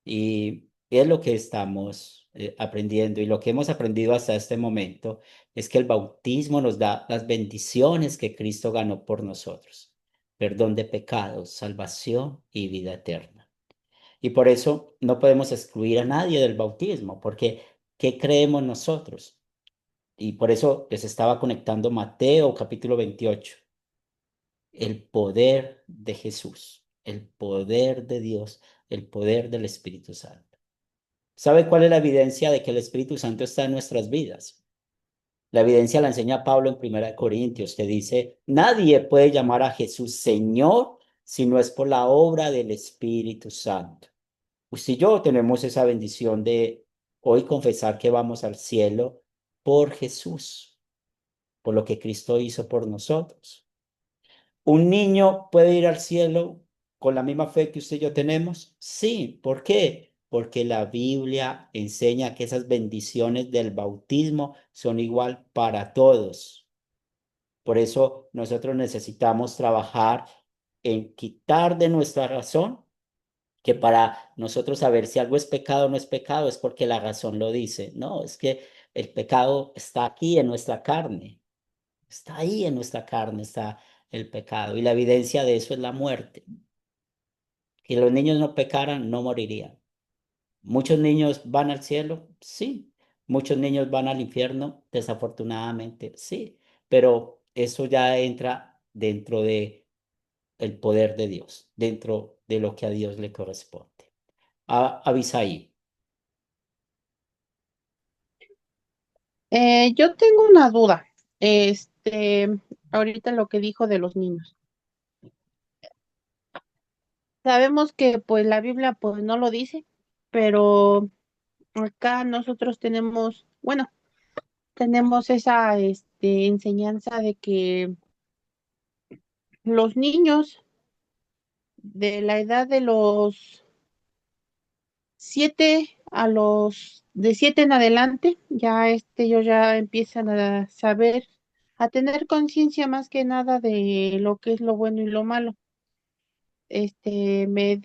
Y es lo que estamos aprendiendo y lo que hemos aprendido hasta este momento es que el bautismo nos da las bendiciones que Cristo ganó por nosotros: perdón de pecados, salvación y vida eterna. Y por eso no podemos excluir a nadie del bautismo, porque ¿qué creemos nosotros? Y por eso les estaba conectando Mateo capítulo 28, el poder de Jesús, el poder de Dios, el poder del Espíritu Santo. ¿Sabe cuál es la evidencia de que el Espíritu Santo está en nuestras vidas? La evidencia la enseña Pablo en 1 Corintios, que dice: nadie puede llamar a Jesús Señor si no es por la obra del Espíritu Santo. Usted y yo tenemos esa bendición de hoy confesar que vamos al cielo por Jesús, por lo que Cristo hizo por nosotros. ¿Un niño puede ir al cielo con la misma fe que usted y yo tenemos? Sí. ¿Por qué? Porque la Biblia enseña que esas bendiciones del bautismo son igual para todos. Por eso nosotros necesitamos trabajar en quitar de nuestra razón, que para nosotros saber si algo es pecado o no es pecado es porque la razón lo dice. No, es que el pecado está aquí en nuestra carne. Está ahí en nuestra carne, está el pecado. Y la evidencia de eso es la muerte. Que los niños no pecaran, no morirían. ¿Muchos niños van al cielo? Sí. ¿Muchos niños van al infierno? Desafortunadamente, sí. Pero eso ya entra dentro de el poder de Dios, dentro de lo que a Dios le corresponde. Abisaí. Yo tengo una duda. Ahorita lo que dijo de los niños. Sabemos que pues la Biblia pues no lo dice, pero acá nosotros tenemos, bueno, tenemos esa enseñanza de que los niños de la edad de los 7 en adelante, ya ellos ya empiezan a saber, a tener conciencia más que nada de lo que es lo bueno y lo malo. Me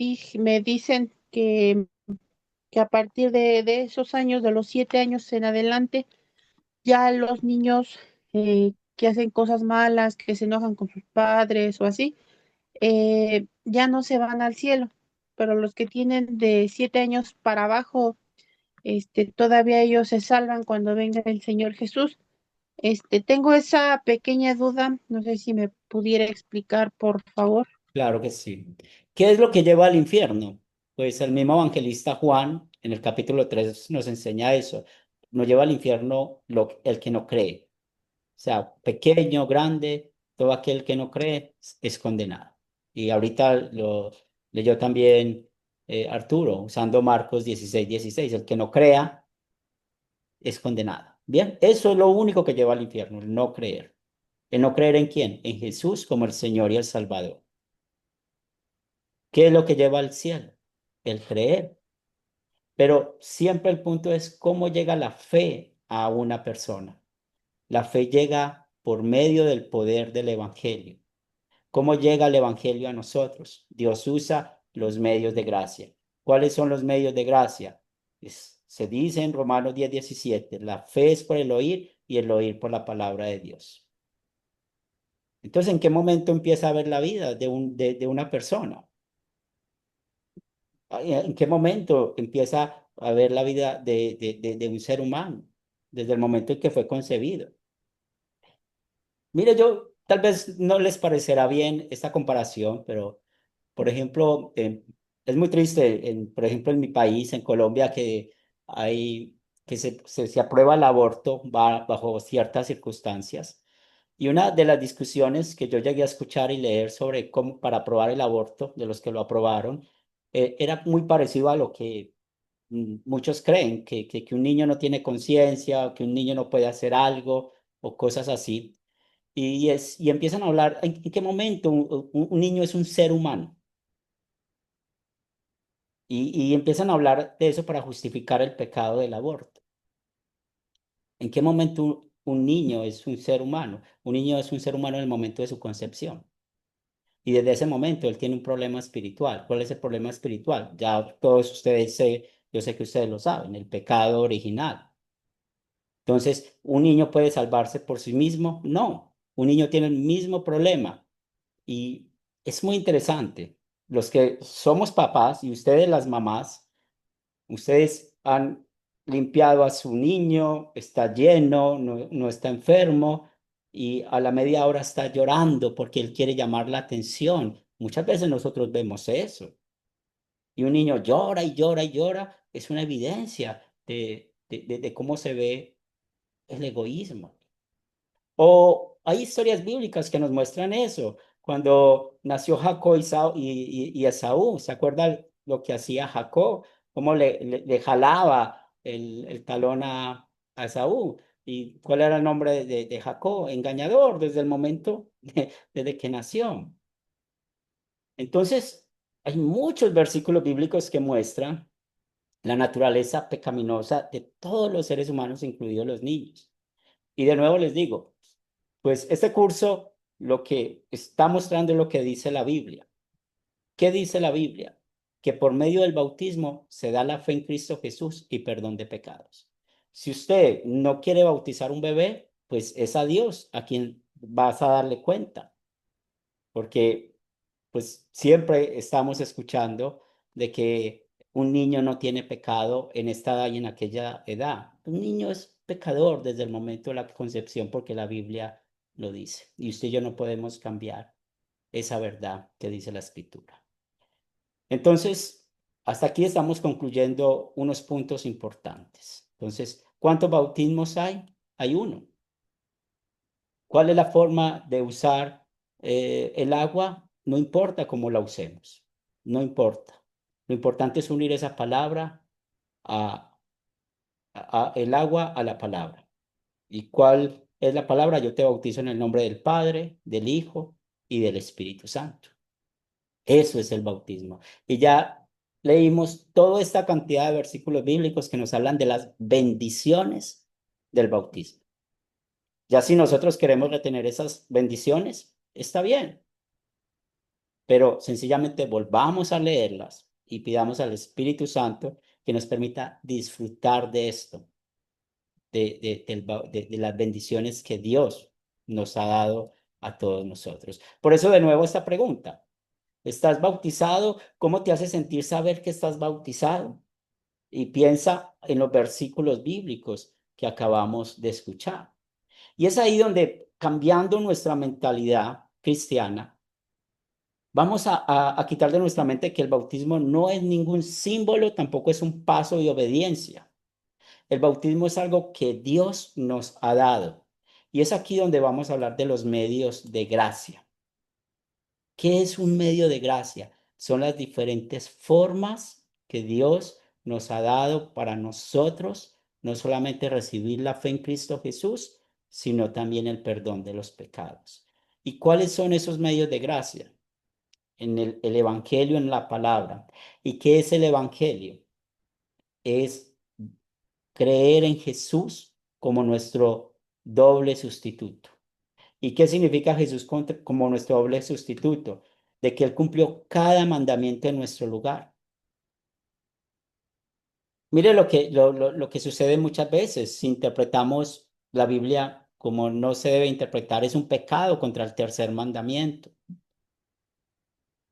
dicen que a partir de esos años, de los 7 años en adelante, ya los niños que hacen cosas malas, que se enojan con sus padres o así, ya no se van al cielo, pero los que tienen de 7 años para abajo, todavía ellos se salvan cuando venga el Señor Jesús. Tengo esa pequeña duda, no sé si me pudiera explicar, por favor. Claro que sí. ¿Qué es lo que lleva al infierno? Pues el mismo evangelista Juan en el capítulo 3 nos enseña eso. Nos lleva al infierno el que no cree. O sea, pequeño, grande, todo aquel que no cree es condenado. Y ahorita lo leyó también Arturo, usando Marcos 16:16. El que no crea es condenado. Bien, eso es lo único que lleva al infierno, el no creer. ¿El no creer en quién? En Jesús como el Señor y el Salvador. ¿Qué es lo que lleva al cielo? El creer. Pero siempre el punto es cómo llega la fe a una persona. La fe llega por medio del poder del Evangelio. ¿Cómo llega el Evangelio a nosotros? Dios usa los medios de gracia. ¿Cuáles son los medios de gracia? Se dice en Romanos 10:17, la fe es por el oír y el oír por la palabra de Dios. Entonces, ¿en qué momento empieza a ver la vida de una persona? ¿En qué momento empieza a ver la vida de un ser humano? Desde el momento en que fue concebido. Mire, yo tal vez no les parecerá bien esta comparación, pero, por ejemplo, es muy triste, por ejemplo, en mi país, en Colombia, que se aprueba el aborto bajo ciertas circunstancias. Y una de las discusiones que yo llegué a escuchar y leer sobre cómo para aprobar el aborto, de los que lo aprobaron, era muy parecido a lo que muchos creen, que un niño no tiene conciencia, que un niño no puede hacer algo o cosas así. Y empiezan a hablar, ¿en qué momento un niño es un ser humano? Y empiezan a hablar de eso para justificar el pecado del aborto. ¿En qué momento un niño es un ser humano? Un niño es un ser humano en el momento de su concepción. Y desde ese momento él tiene un problema espiritual. ¿Cuál es el problema espiritual? Ya todos ustedes yo sé que ustedes lo saben, el pecado original. Entonces, ¿un niño puede salvarse por sí mismo? No, un niño tiene el mismo problema. Y es muy interesante. Los que somos papás y ustedes las mamás, ustedes han limpiado a su niño, está lleno, no está enfermo y a la media hora está llorando porque él quiere llamar la atención. Muchas veces nosotros vemos eso. Y un niño llora y llora y llora. Es una evidencia de cómo se ve el egoísmo. O hay historias bíblicas que nos muestran eso. Cuando nació Jacob y Esaú, ¿se acuerdan lo que hacía Jacob? Cómo le jalaba el talón a Esaú. ¿Y cuál era el nombre de Jacob? Engañador desde el momento desde que nació. Entonces, hay muchos versículos bíblicos que muestran la naturaleza pecaminosa de todos los seres humanos, incluidos los niños. Y de nuevo les digo, pues este curso lo que está mostrando es lo que dice la Biblia. ¿Qué dice la Biblia? Que por medio del bautismo se da la fe en Cristo Jesús y perdón de pecados. Si usted no quiere bautizar un bebé, pues es a Dios a quien vas a darle cuenta. Porque pues siempre estamos escuchando de que un niño no tiene pecado en esta edad y en aquella edad. Un niño es pecador desde el momento de la concepción porque la Biblia lo dice. Y usted y yo no podemos cambiar esa verdad que dice la Escritura. Entonces, hasta aquí estamos concluyendo unos puntos importantes. Entonces, ¿cuántos bautismos hay? Hay uno. ¿Cuál es la forma de usar el agua? No importa cómo la usemos, no importa. Lo importante es unir esa palabra el agua a la palabra. ¿Y cuál es la palabra? Yo te bautizo en el nombre del Padre, del Hijo y del Espíritu Santo. Eso es el bautismo. Y ya leímos toda esta cantidad de versículos bíblicos que nos hablan de las bendiciones del bautismo. Ya si nosotros queremos retener esas bendiciones, está bien. Pero sencillamente volvamos a leerlas y pidamos al Espíritu Santo que nos permita disfrutar de esto, de las bendiciones que Dios nos ha dado a todos nosotros. Por eso de nuevo esta pregunta. ¿Estás bautizado? ¿Cómo te hace sentir saber que estás bautizado? Y piensa en los versículos bíblicos que acabamos de escuchar. Y es ahí donde, cambiando nuestra mentalidad cristiana, vamos a quitar de nuestra mente que el bautismo no es ningún símbolo, tampoco es un paso de obediencia. El bautismo es algo que Dios nos ha dado. Y es aquí donde vamos a hablar de los medios de gracia. ¿Qué es un medio de gracia? Son las diferentes formas que Dios nos ha dado para nosotros, no solamente recibir la fe en Cristo Jesús, sino también el perdón de los pecados. ¿Y cuáles son esos medios de gracia? En el Evangelio, en la palabra. ¿Y qué es el Evangelio? Es creer en Jesús como nuestro doble sustituto. ¿Y qué significa Jesús como nuestro doble sustituto? De que Él cumplió cada mandamiento en nuestro lugar. Mire lo que sucede muchas veces, si interpretamos la Biblia como no se debe interpretar, es un pecado contra el tercer mandamiento.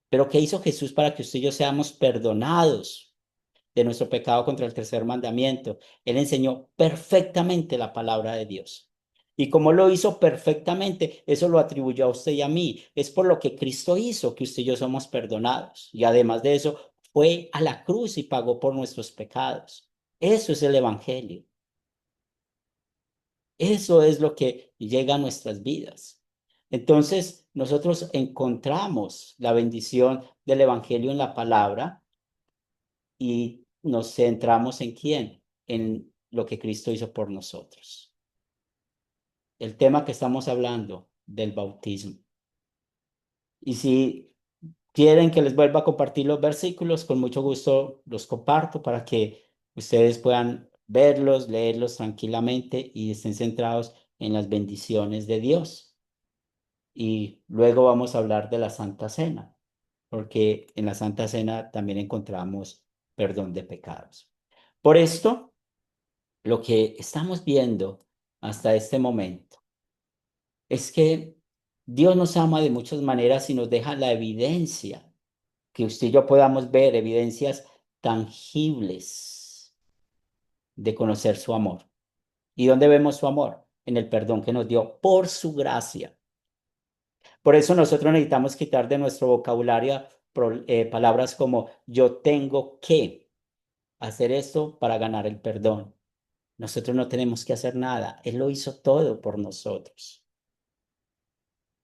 Pero ¿qué hizo Jesús para que usted y yo seamos perdonados de nuestro pecado contra el tercer mandamiento? Él enseñó perfectamente la palabra de Dios. Y como lo hizo perfectamente, eso lo atribuyó a usted y a mí. Es por lo que Cristo hizo que usted y yo somos perdonados. Y además de eso, fue a la cruz y pagó por nuestros pecados. Eso es el Evangelio. Eso es lo que llega a nuestras vidas. Entonces, nosotros encontramos la bendición del Evangelio en la palabra y nos centramos en quién, en lo que Cristo hizo por nosotros. El tema que estamos hablando del bautismo. Y si quieren que les vuelva a compartir los versículos, con mucho gusto los comparto para que ustedes puedan verlos, leerlos tranquilamente y estén centrados en las bendiciones de Dios. Y luego vamos a hablar de la Santa Cena, porque en la Santa Cena también encontramos perdón de pecados. Por esto, lo que estamos viendo hasta este momento es que Dios nos ama de muchas maneras y nos deja la evidencia, que usted y yo podamos ver evidencias tangibles de conocer su amor. ¿Y dónde vemos su amor? En el perdón que nos dio por su gracia. Por eso nosotros necesitamos quitar de nuestro vocabulario palabras como yo tengo que hacer esto para ganar el perdón. Nosotros no tenemos que hacer nada. Él lo hizo todo por nosotros.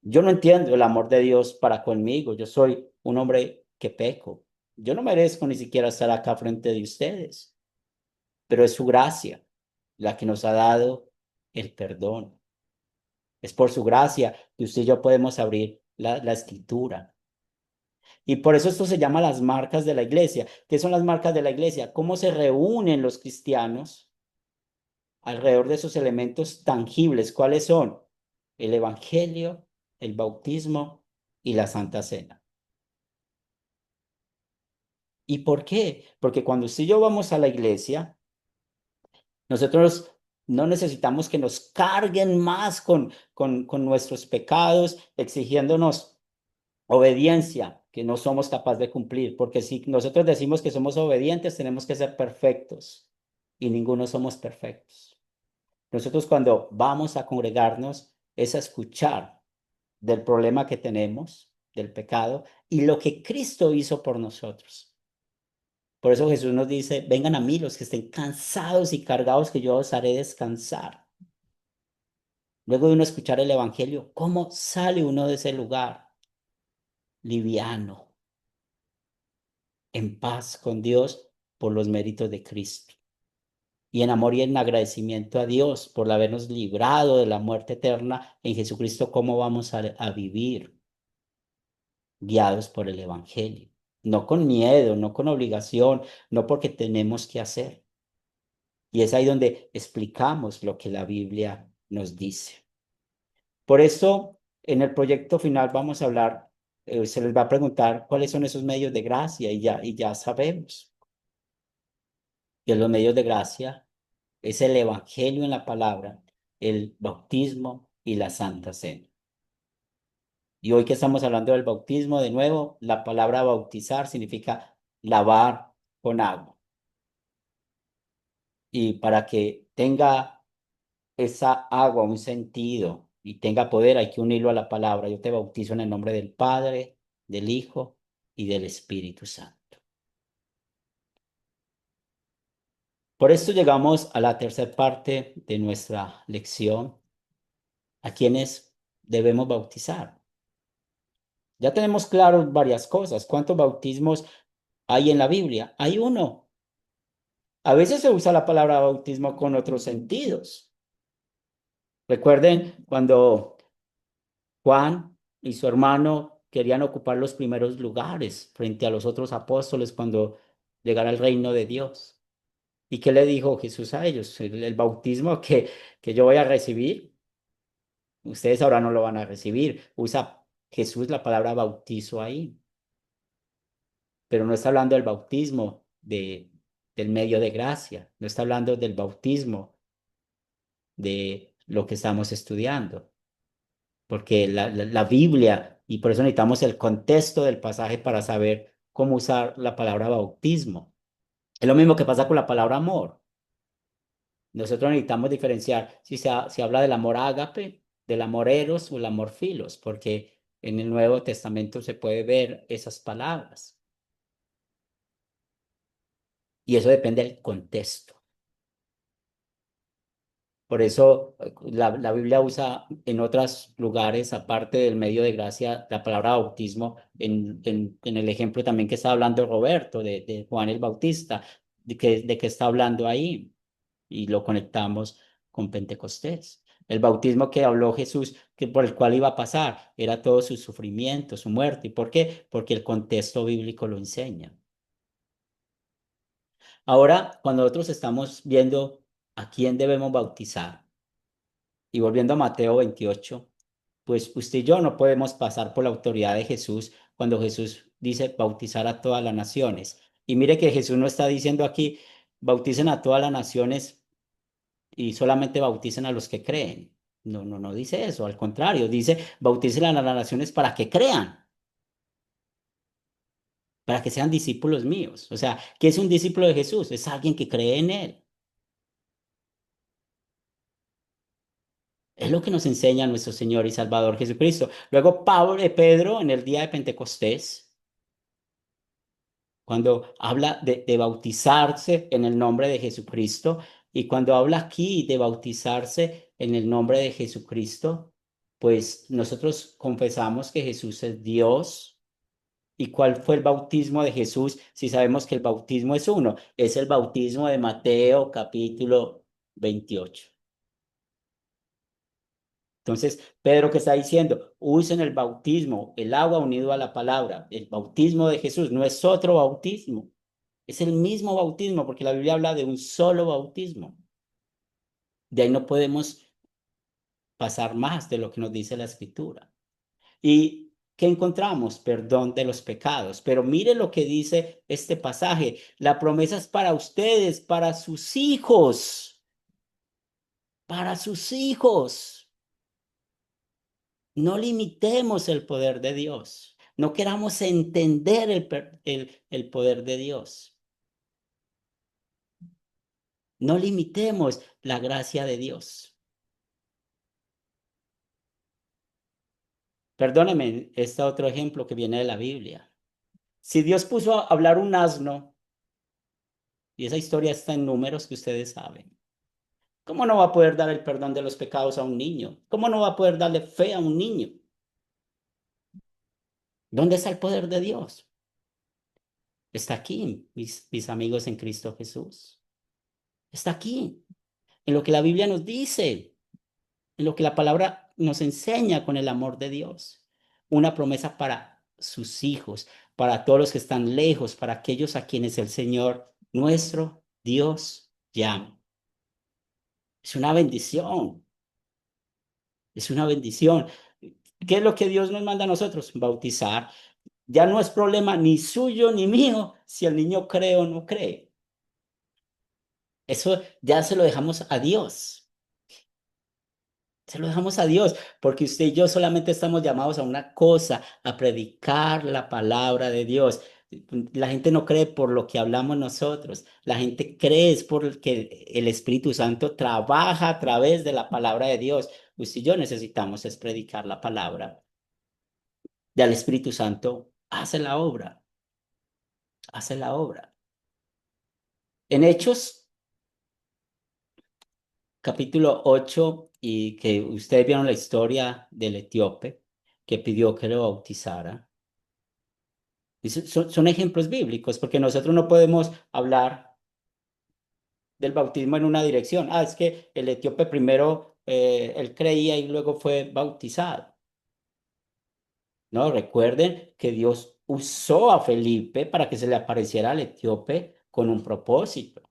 Yo no entiendo el amor de Dios para conmigo. Yo soy un hombre que peco. Yo no merezco ni siquiera estar acá frente de ustedes, pero es su gracia la que nos ha dado el perdón. Es por su gracia que usted y yo podemos abrir la escritura. Y por eso esto se llama las marcas de la iglesia. ¿Qué son las marcas de la iglesia? ¿Cómo se reúnen los cristianos alrededor de esos elementos tangibles? ¿Cuáles son? El evangelio, el bautismo y la Santa Cena. ¿Y por qué? Porque cuando usted y yo vamos a la iglesia, nosotros no necesitamos que nos carguen más con nuestros pecados, exigiéndonos obediencia que no somos capaces de cumplir, porque si nosotros decimos que somos obedientes, tenemos que ser perfectos y ninguno somos perfectos. Nosotros cuando vamos a congregarnos es a escuchar del problema que tenemos, del pecado, y lo que Cristo hizo por nosotros. Por eso Jesús nos dice, vengan a mí los que estén cansados y cargados, que yo os haré descansar. Luego de uno escuchar el evangelio, ¿cómo sale uno de ese lugar? Liviano, en paz con Dios por los méritos de Cristo. Y en amor y en agradecimiento a Dios por habernos librado de la muerte eterna en Jesucristo, ¿cómo vamos a vivir? Guiados por el evangelio. No con miedo, no con obligación, no porque tenemos que hacer. Y es ahí donde explicamos lo que la Biblia nos dice. Por eso, en el proyecto final vamos a hablar, se les va a preguntar cuáles son esos medios de gracia y ya sabemos. Que los medios de gracia es el evangelio en la palabra, el bautismo y la Santa Cena. Y hoy que estamos hablando del bautismo, de nuevo, la palabra bautizar significa lavar con agua. Y para que tenga esa agua un sentido y tenga poder, hay que unirlo a la palabra. Yo te bautizo en el nombre del Padre, del Hijo y del Espíritu Santo. Por esto llegamos a la tercera parte de nuestra lección, a quienes debemos bautizar. Ya tenemos claro varias cosas. ¿Cuántos bautismos hay en la Biblia? Hay uno. A veces se usa la palabra bautismo con otros sentidos. Recuerden cuando Juan y su hermano querían ocupar los primeros lugares frente a los otros apóstoles cuando llegara el reino de Dios. ¿Y qué le dijo Jesús a ellos? El bautismo que yo voy a recibir, ustedes ahora no lo van a recibir. Usa Jesús la palabra bautizo ahí. Pero no está hablando del bautismo de del medio de gracia, no está hablando del bautismo, de lo que estamos estudiando, porque la Biblia, y por eso necesitamos el contexto del pasaje para saber cómo usar la palabra bautismo. Es lo mismo que pasa con la palabra amor. Nosotros necesitamos diferenciar si habla del amor ágape, del amor eros o el amor filos, porque en el Nuevo Testamento se puede ver esas palabras. Y eso depende del contexto. Por eso la Biblia usa en otros lugares, aparte del medio de gracia, la palabra bautismo, en el ejemplo también que está hablando Roberto, de Juan el Bautista, de que está hablando ahí, y lo conectamos con Pentecostés. El bautismo que habló Jesús, que por el cual iba a pasar, era todo su sufrimiento, su muerte. ¿Y por qué? Porque el contexto bíblico lo enseña. Ahora, cuando nosotros estamos viendo a quién debemos bautizar, y volviendo a Mateo 28, pues usted y yo no podemos pasar por la autoridad de Jesús cuando Jesús dice bautizar a todas las naciones. Y mire que Jesús no está diciendo aquí, bauticen a todas las naciones y solamente bauticen a los que creen. No dice eso, al contrario, dice bauticen a las naciones para que crean, para que sean discípulos míos. O sea, ¿qué es un discípulo de Jesús? Es alguien que cree en él. Es lo que nos enseña nuestro Señor y Salvador Jesucristo. Luego Pedro, en el día de Pentecostés, cuando habla de bautizarse en el nombre de Jesucristo, y cuando habla aquí de bautizarse en el nombre de Jesucristo, pues nosotros confesamos que Jesús es Dios. ¿Y cuál fue el bautismo de Jesús? Si sabemos que el bautismo es uno, es el bautismo de Mateo capítulo 28. Entonces, Pedro, ¿qué está diciendo? Usen el bautismo, el agua unido a la palabra. El bautismo de Jesús no es otro bautismo, es el mismo bautismo, porque la Biblia habla de un solo bautismo. De ahí no podemos pasar más de lo que nos dice la Escritura. ¿Y qué encontramos? Perdón de los pecados. Pero mire lo que dice este pasaje. La promesa es para ustedes, para sus hijos. Para sus hijos. No limitemos el poder de Dios. No queramos entender el poder de Dios. No limitemos la gracia de Dios. Perdóneme, este otro ejemplo que viene de la Biblia. Si Dios puso a hablar un asno, y esa historia está en Números que ustedes saben, ¿cómo no va a poder dar el perdón de los pecados a un niño? ¿Cómo no va a poder darle fe a un niño? ¿Dónde está el poder de Dios? Está aquí, mis amigos en Cristo Jesús. Está aquí, en lo que la Biblia nos dice, en lo que la palabra nos enseña con el amor de Dios. Una promesa para sus hijos, para todos los que están lejos, para aquellos a quienes el Señor, nuestro Dios, llama. Es una bendición. Es una bendición. ¿Qué es lo que Dios nos manda a nosotros? Bautizar. Ya no es problema ni suyo ni mío si el niño cree o no cree. Eso ya se lo dejamos a Dios. Se lo dejamos a Dios, porque usted y yo solamente estamos llamados a una cosa, a predicar la palabra de Dios. La gente no cree por lo que hablamos nosotros. La gente cree es porque el Espíritu Santo trabaja a través de la palabra de Dios. Usted y yo necesitamos es predicar la palabra. Y al Espíritu Santo hace la obra. Hace la obra. En Hechos, capítulo 8, y que ustedes vieron la historia del etíope que pidió que lo bautizara. Son ejemplos bíblicos, porque nosotros no podemos hablar del bautismo en una dirección. Es que el etíope primero, él creía y luego fue bautizado. No, recuerden que Dios usó a Felipe para que se le apareciera al etíope con un propósito.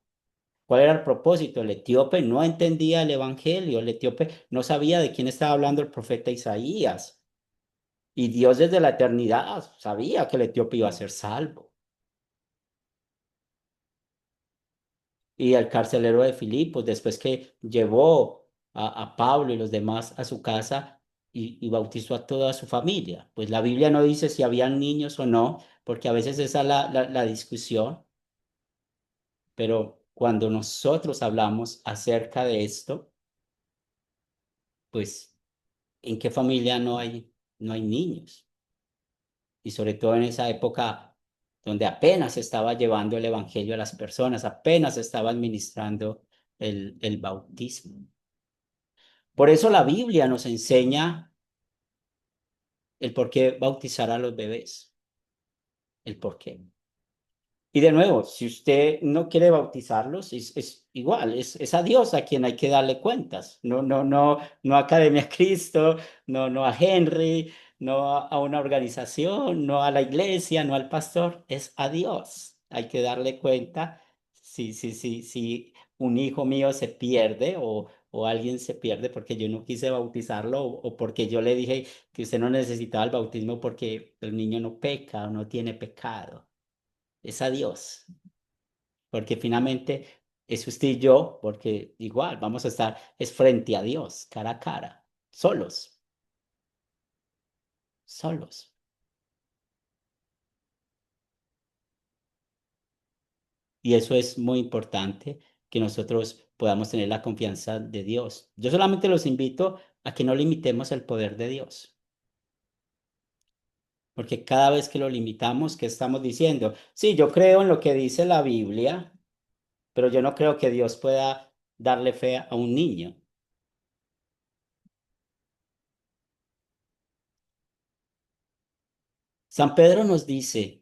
¿Cuál era el propósito? El etíope no entendía el evangelio, el etíope no sabía de quién estaba hablando el profeta Isaías. Y Dios desde la eternidad sabía que el etíope iba a ser salvo. y el carcelero de Filipos, después que llevó a Pablo y los demás a su casa y bautizó a toda su familia. Pues la Biblia no dice si habían niños o no, porque a veces esa es la discusión, pero cuando nosotros hablamos acerca de esto, pues, ¿en qué familia no hay niños? Y sobre todo en esa época donde apenas estaba llevando el evangelio a las personas, apenas estaba administrando el bautismo. Por eso la Biblia nos enseña el por qué bautizar a los bebés, el por qué. Y de nuevo, si usted no quiere bautizarlos, es igual, es a Dios a quien hay que darle cuentas. No a Academia Cristo, no a Henry, no a una organización, no a la iglesia, no al pastor, es a Dios. Hay que darle cuenta si un hijo mío se pierde o alguien se pierde porque yo no quise bautizarlo o porque yo le dije que usted no necesitaba el bautismo porque el niño no peca o no tiene pecado. Es a Dios, porque finalmente es usted y yo, porque igual vamos a estar, es frente a Dios, cara a cara, solos, solos. Y eso es muy importante, que nosotros podamos tener la confianza de Dios. Yo solamente los invito a que no limitemos el poder de Dios, porque cada vez que lo limitamos, ¿qué estamos diciendo? Sí, yo creo en lo que dice la Biblia, pero yo no creo que Dios pueda darle fe a un niño. San Pedro nos dice,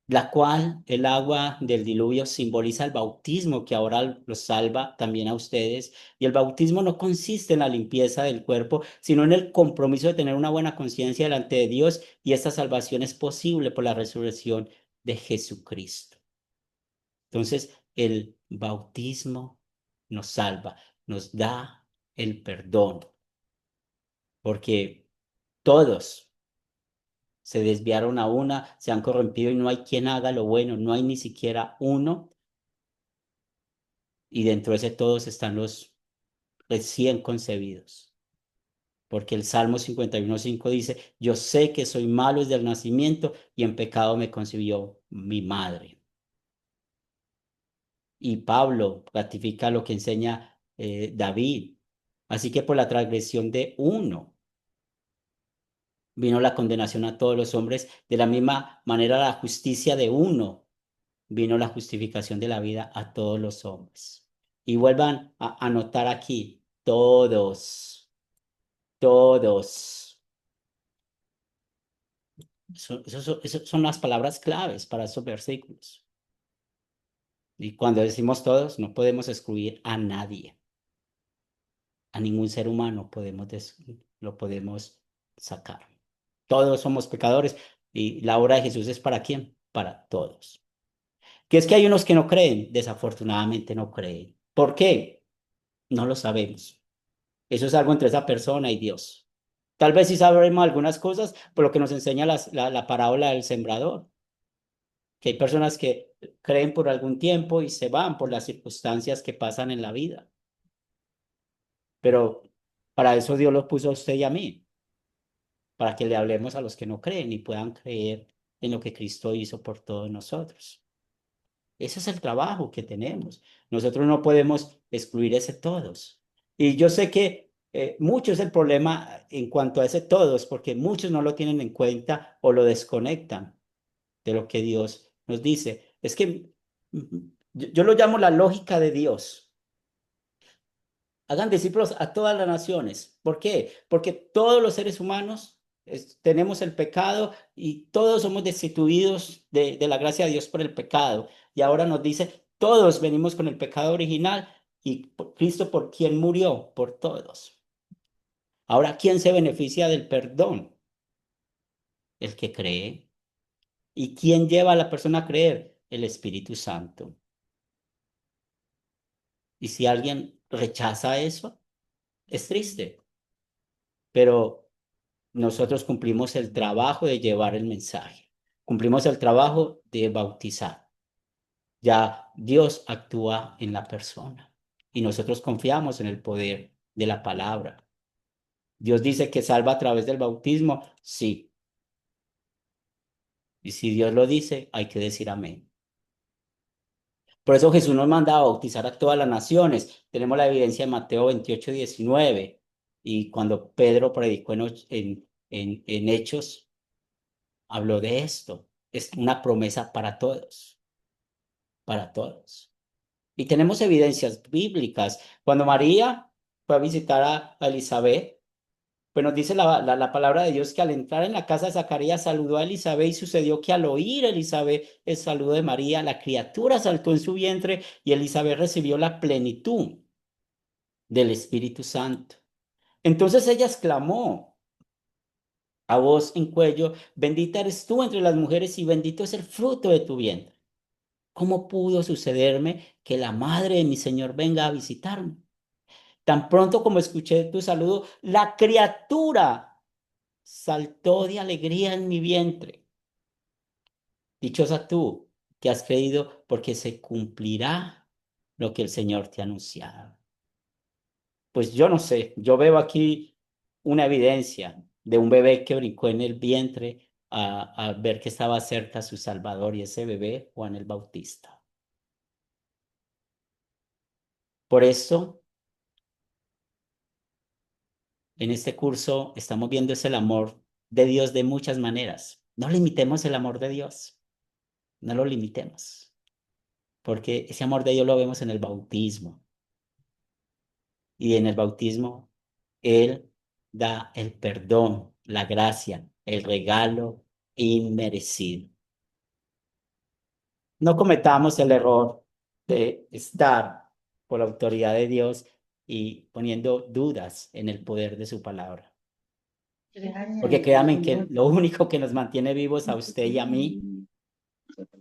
la cual el agua del diluvio simboliza el bautismo que ahora los salva también a ustedes. Y el bautismo no consiste en la limpieza del cuerpo, sino en el compromiso de tener una buena conciencia delante de Dios, y esta salvación es posible por la resurrección de Jesucristo. Entonces, el bautismo nos salva, nos da el perdón, porque todos se desviaron a una, se han corrompido y no hay quien haga lo bueno, no hay ni siquiera uno. Y dentro de ese todos están los recién concebidos. Porque el Salmo 51:5 dice, yo sé que soy malo desde el nacimiento y en pecado me concibió mi madre. Y Pablo ratifica lo que enseña David. Así que por la transgresión de uno vino la condenación a todos los hombres, de la misma manera la justicia de uno vino la justificación de la vida a todos los hombres. Y vuelvan a anotar aquí, todos. Esas son las palabras claves para esos versículos. Y cuando decimos todos, no podemos excluir a nadie. A ningún ser humano lo podemos sacar. Todos somos pecadores y la obra de Jesús es ¿para quién? Para todos. Que es que hay unos que no creen, desafortunadamente no creen. ¿Por qué? No lo sabemos. Eso es algo entre esa persona y Dios. Tal vez sí sabremos algunas cosas por lo que nos enseña la parábola del sembrador. Que hay personas que creen por algún tiempo y se van por las circunstancias que pasan en la vida. Pero para eso Dios los puso a usted y a mí, para que le hablemos a los que no creen y puedan creer en lo que Cristo hizo por todos nosotros. Ese es el trabajo que tenemos. Nosotros no podemos excluir ese todos. Y yo sé que mucho es el problema en cuanto a ese todos, porque muchos no lo tienen en cuenta o lo desconectan de lo que Dios nos dice. Es que yo lo llamo la lógica de Dios. Hagan discípulos a todas las naciones. ¿Por qué? Porque todos los seres humanos tenemos el pecado y todos somos destituidos de la gracia de Dios por el pecado. Y ahora nos dice, todos venimos con el pecado original y Cristo por quien murió, por todos. Ahora, ¿quién se beneficia del perdón? El que cree. ¿Y quién lleva a la persona a creer? El Espíritu Santo. Y si alguien rechaza eso, es triste. Pero nosotros cumplimos el trabajo de llevar el mensaje. Cumplimos el trabajo de bautizar. Ya Dios actúa en la persona y nosotros confiamos en el poder de la palabra. Dios dice que salva a través del bautismo, sí. Y si Dios lo dice, hay que decir amén. Por eso Jesús nos manda a bautizar a todas las naciones. Tenemos la evidencia de Mateo 28:19. Y cuando Pedro predicó en Hechos, habló de esto. Es una promesa para todos, para todos. Y tenemos evidencias bíblicas. Cuando María fue a visitar a Elizabeth, pues nos dice la palabra de Dios que al entrar en la casa de Zacarías saludó a Elizabeth y sucedió que al oír Elizabeth el saludo de María, la criatura saltó en su vientre y Elizabeth recibió la plenitud del Espíritu Santo. Entonces ella exclamó a voz en cuello, bendita eres tú entre las mujeres y bendito es el fruto de tu vientre. ¿Cómo pudo sucederme que la madre de mi Señor venga a visitarme? Tan pronto como escuché tu saludo, la criatura saltó de alegría en mi vientre. Dichosa tú que has creído, porque se cumplirá lo que el Señor te ha anunciado. Pues yo no sé, yo veo aquí una evidencia de un bebé que brincó en el vientre a ver que estaba cerca su Salvador, y ese bebé, Juan el Bautista. Por eso, en este curso estamos viendo es el amor de Dios de muchas maneras. No limitemos el amor de Dios, no lo limitemos, porque ese amor de Dios lo vemos en el bautismo. Y en el bautismo, Él da el perdón, la gracia, el regalo inmerecido. No cometamos el error de estar por la autoridad de Dios y poniendo dudas en el poder de su palabra. Porque créanme que lo único que nos mantiene vivos a usted y a mí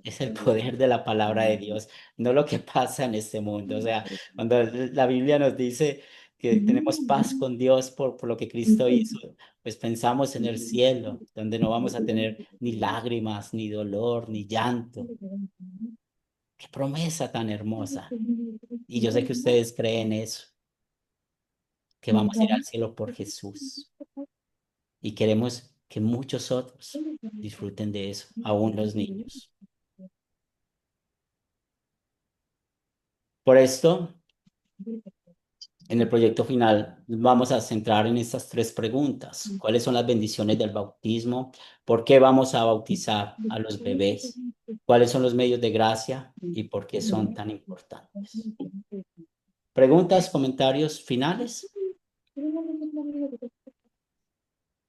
es el poder de la palabra de Dios, no lo que pasa en este mundo. O sea, cuando la Biblia nos dice que tenemos paz con Dios por lo que Cristo hizo, pues pensamos en el cielo, donde no vamos a tener ni lágrimas, ni dolor, ni llanto. Qué promesa tan hermosa. Y yo sé que ustedes creen eso, que vamos a ir al cielo por Jesús. Y queremos que muchos otros disfruten de eso, aún los niños. Por esto, en el proyecto final vamos a centrar en estas 3 preguntas. ¿Cuáles son las bendiciones del bautismo? ¿Por qué vamos a bautizar a los bebés? ¿Cuáles son los medios de gracia y por qué son tan importantes? ¿Preguntas, comentarios finales?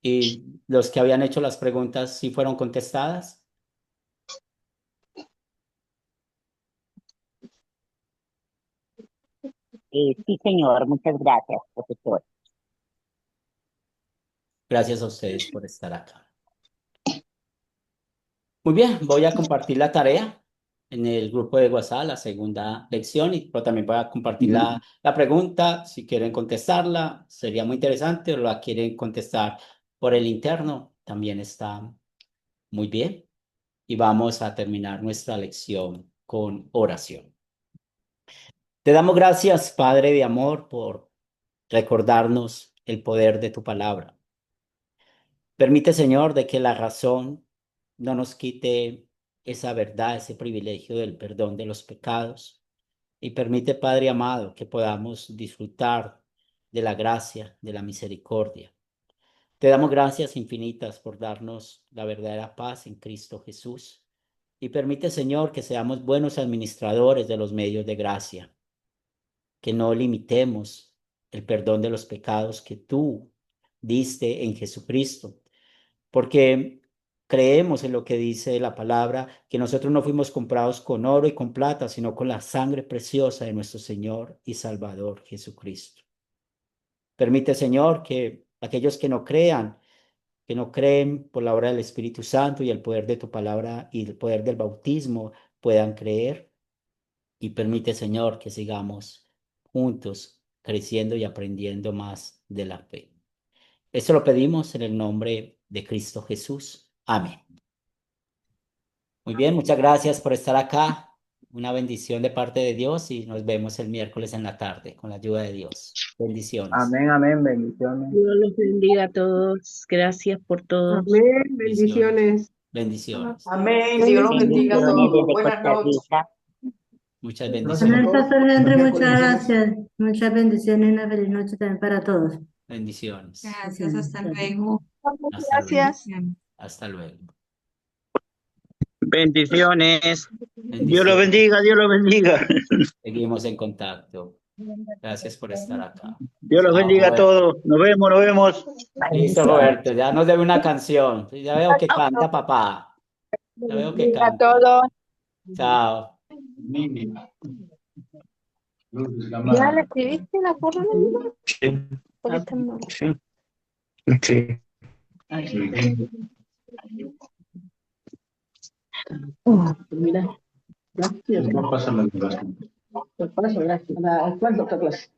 ¿Y los que habían hecho las preguntas sí fueron contestadas? Sí, señor, muchas gracias, profesor. Gracias a ustedes por estar acá. Muy bien, voy a compartir la tarea en el grupo de WhatsApp, la segunda lección, pero también voy a compartir la pregunta. Si quieren contestarla, sería muy interesante, o la quieren contestar por el interno, también está muy bien. Y vamos a terminar nuestra lección con oración. Te damos gracias, Padre de amor, por recordarnos el poder de tu palabra. Permite, Señor, de que la razón no nos quite esa verdad, ese privilegio del perdón de los pecados. Y permite, Padre amado, que podamos disfrutar de la gracia, de la misericordia. Te damos gracias infinitas por darnos la verdadera paz en Cristo Jesús. Y permite, Señor, que seamos buenos administradores de los medios de gracia, que no limitemos el perdón de los pecados que tú diste en Jesucristo, porque creemos en lo que dice la palabra, que nosotros no fuimos comprados con oro y con plata, sino con la sangre preciosa de nuestro Señor y Salvador Jesucristo. Permite, Señor, que aquellos que no creen por la obra del Espíritu Santo y el poder de tu palabra y el poder del bautismo, puedan creer. Y permite, Señor, que sigamos juntos creciendo y aprendiendo más de la fe. Esto lo pedimos en el nombre de Cristo Jesús. Amén. Muy bien, muchas gracias por estar acá. Una bendición de parte de Dios y nos vemos el miércoles en la tarde con la ayuda de Dios. Bendiciones. Amén, amén, bendiciones. Dios los bendiga a todos. Gracias por todo. Amén, bendiciones. Bendiciones. Amén, Dios los bendiga a Bendiciones todos. desde Buenas Costa noches. Rica. Muchas Gracias, bendiciones. Amén, pastor. Pastor Henry, Buenos días, muchas bendiciones. gracias. Muchas bendiciones y una feliz noche también para todos. Bendiciones. Gracias, hasta Bendiciones. luego. Hasta luego. Gracias. Hasta luego. Bendiciones. Dios lo Bendiciones. bendiga, Dios lo bendiga. Seguimos en contacto. Gracias por estar acá. Dios los Chao, bendiga a Roberto. todos. Nos vemos, nos vemos. Listo, Roberto. Ya nos debe una canción. Ya veo que canta papá. Ya veo que Bendiga a canta. todos. Chao. ¿Ya le escribiste la forma? Sí, Porque está mal. sí, sí. Mira, gracias. No pasa nada. Por eso, gracias. ¿Cuándo otra clase?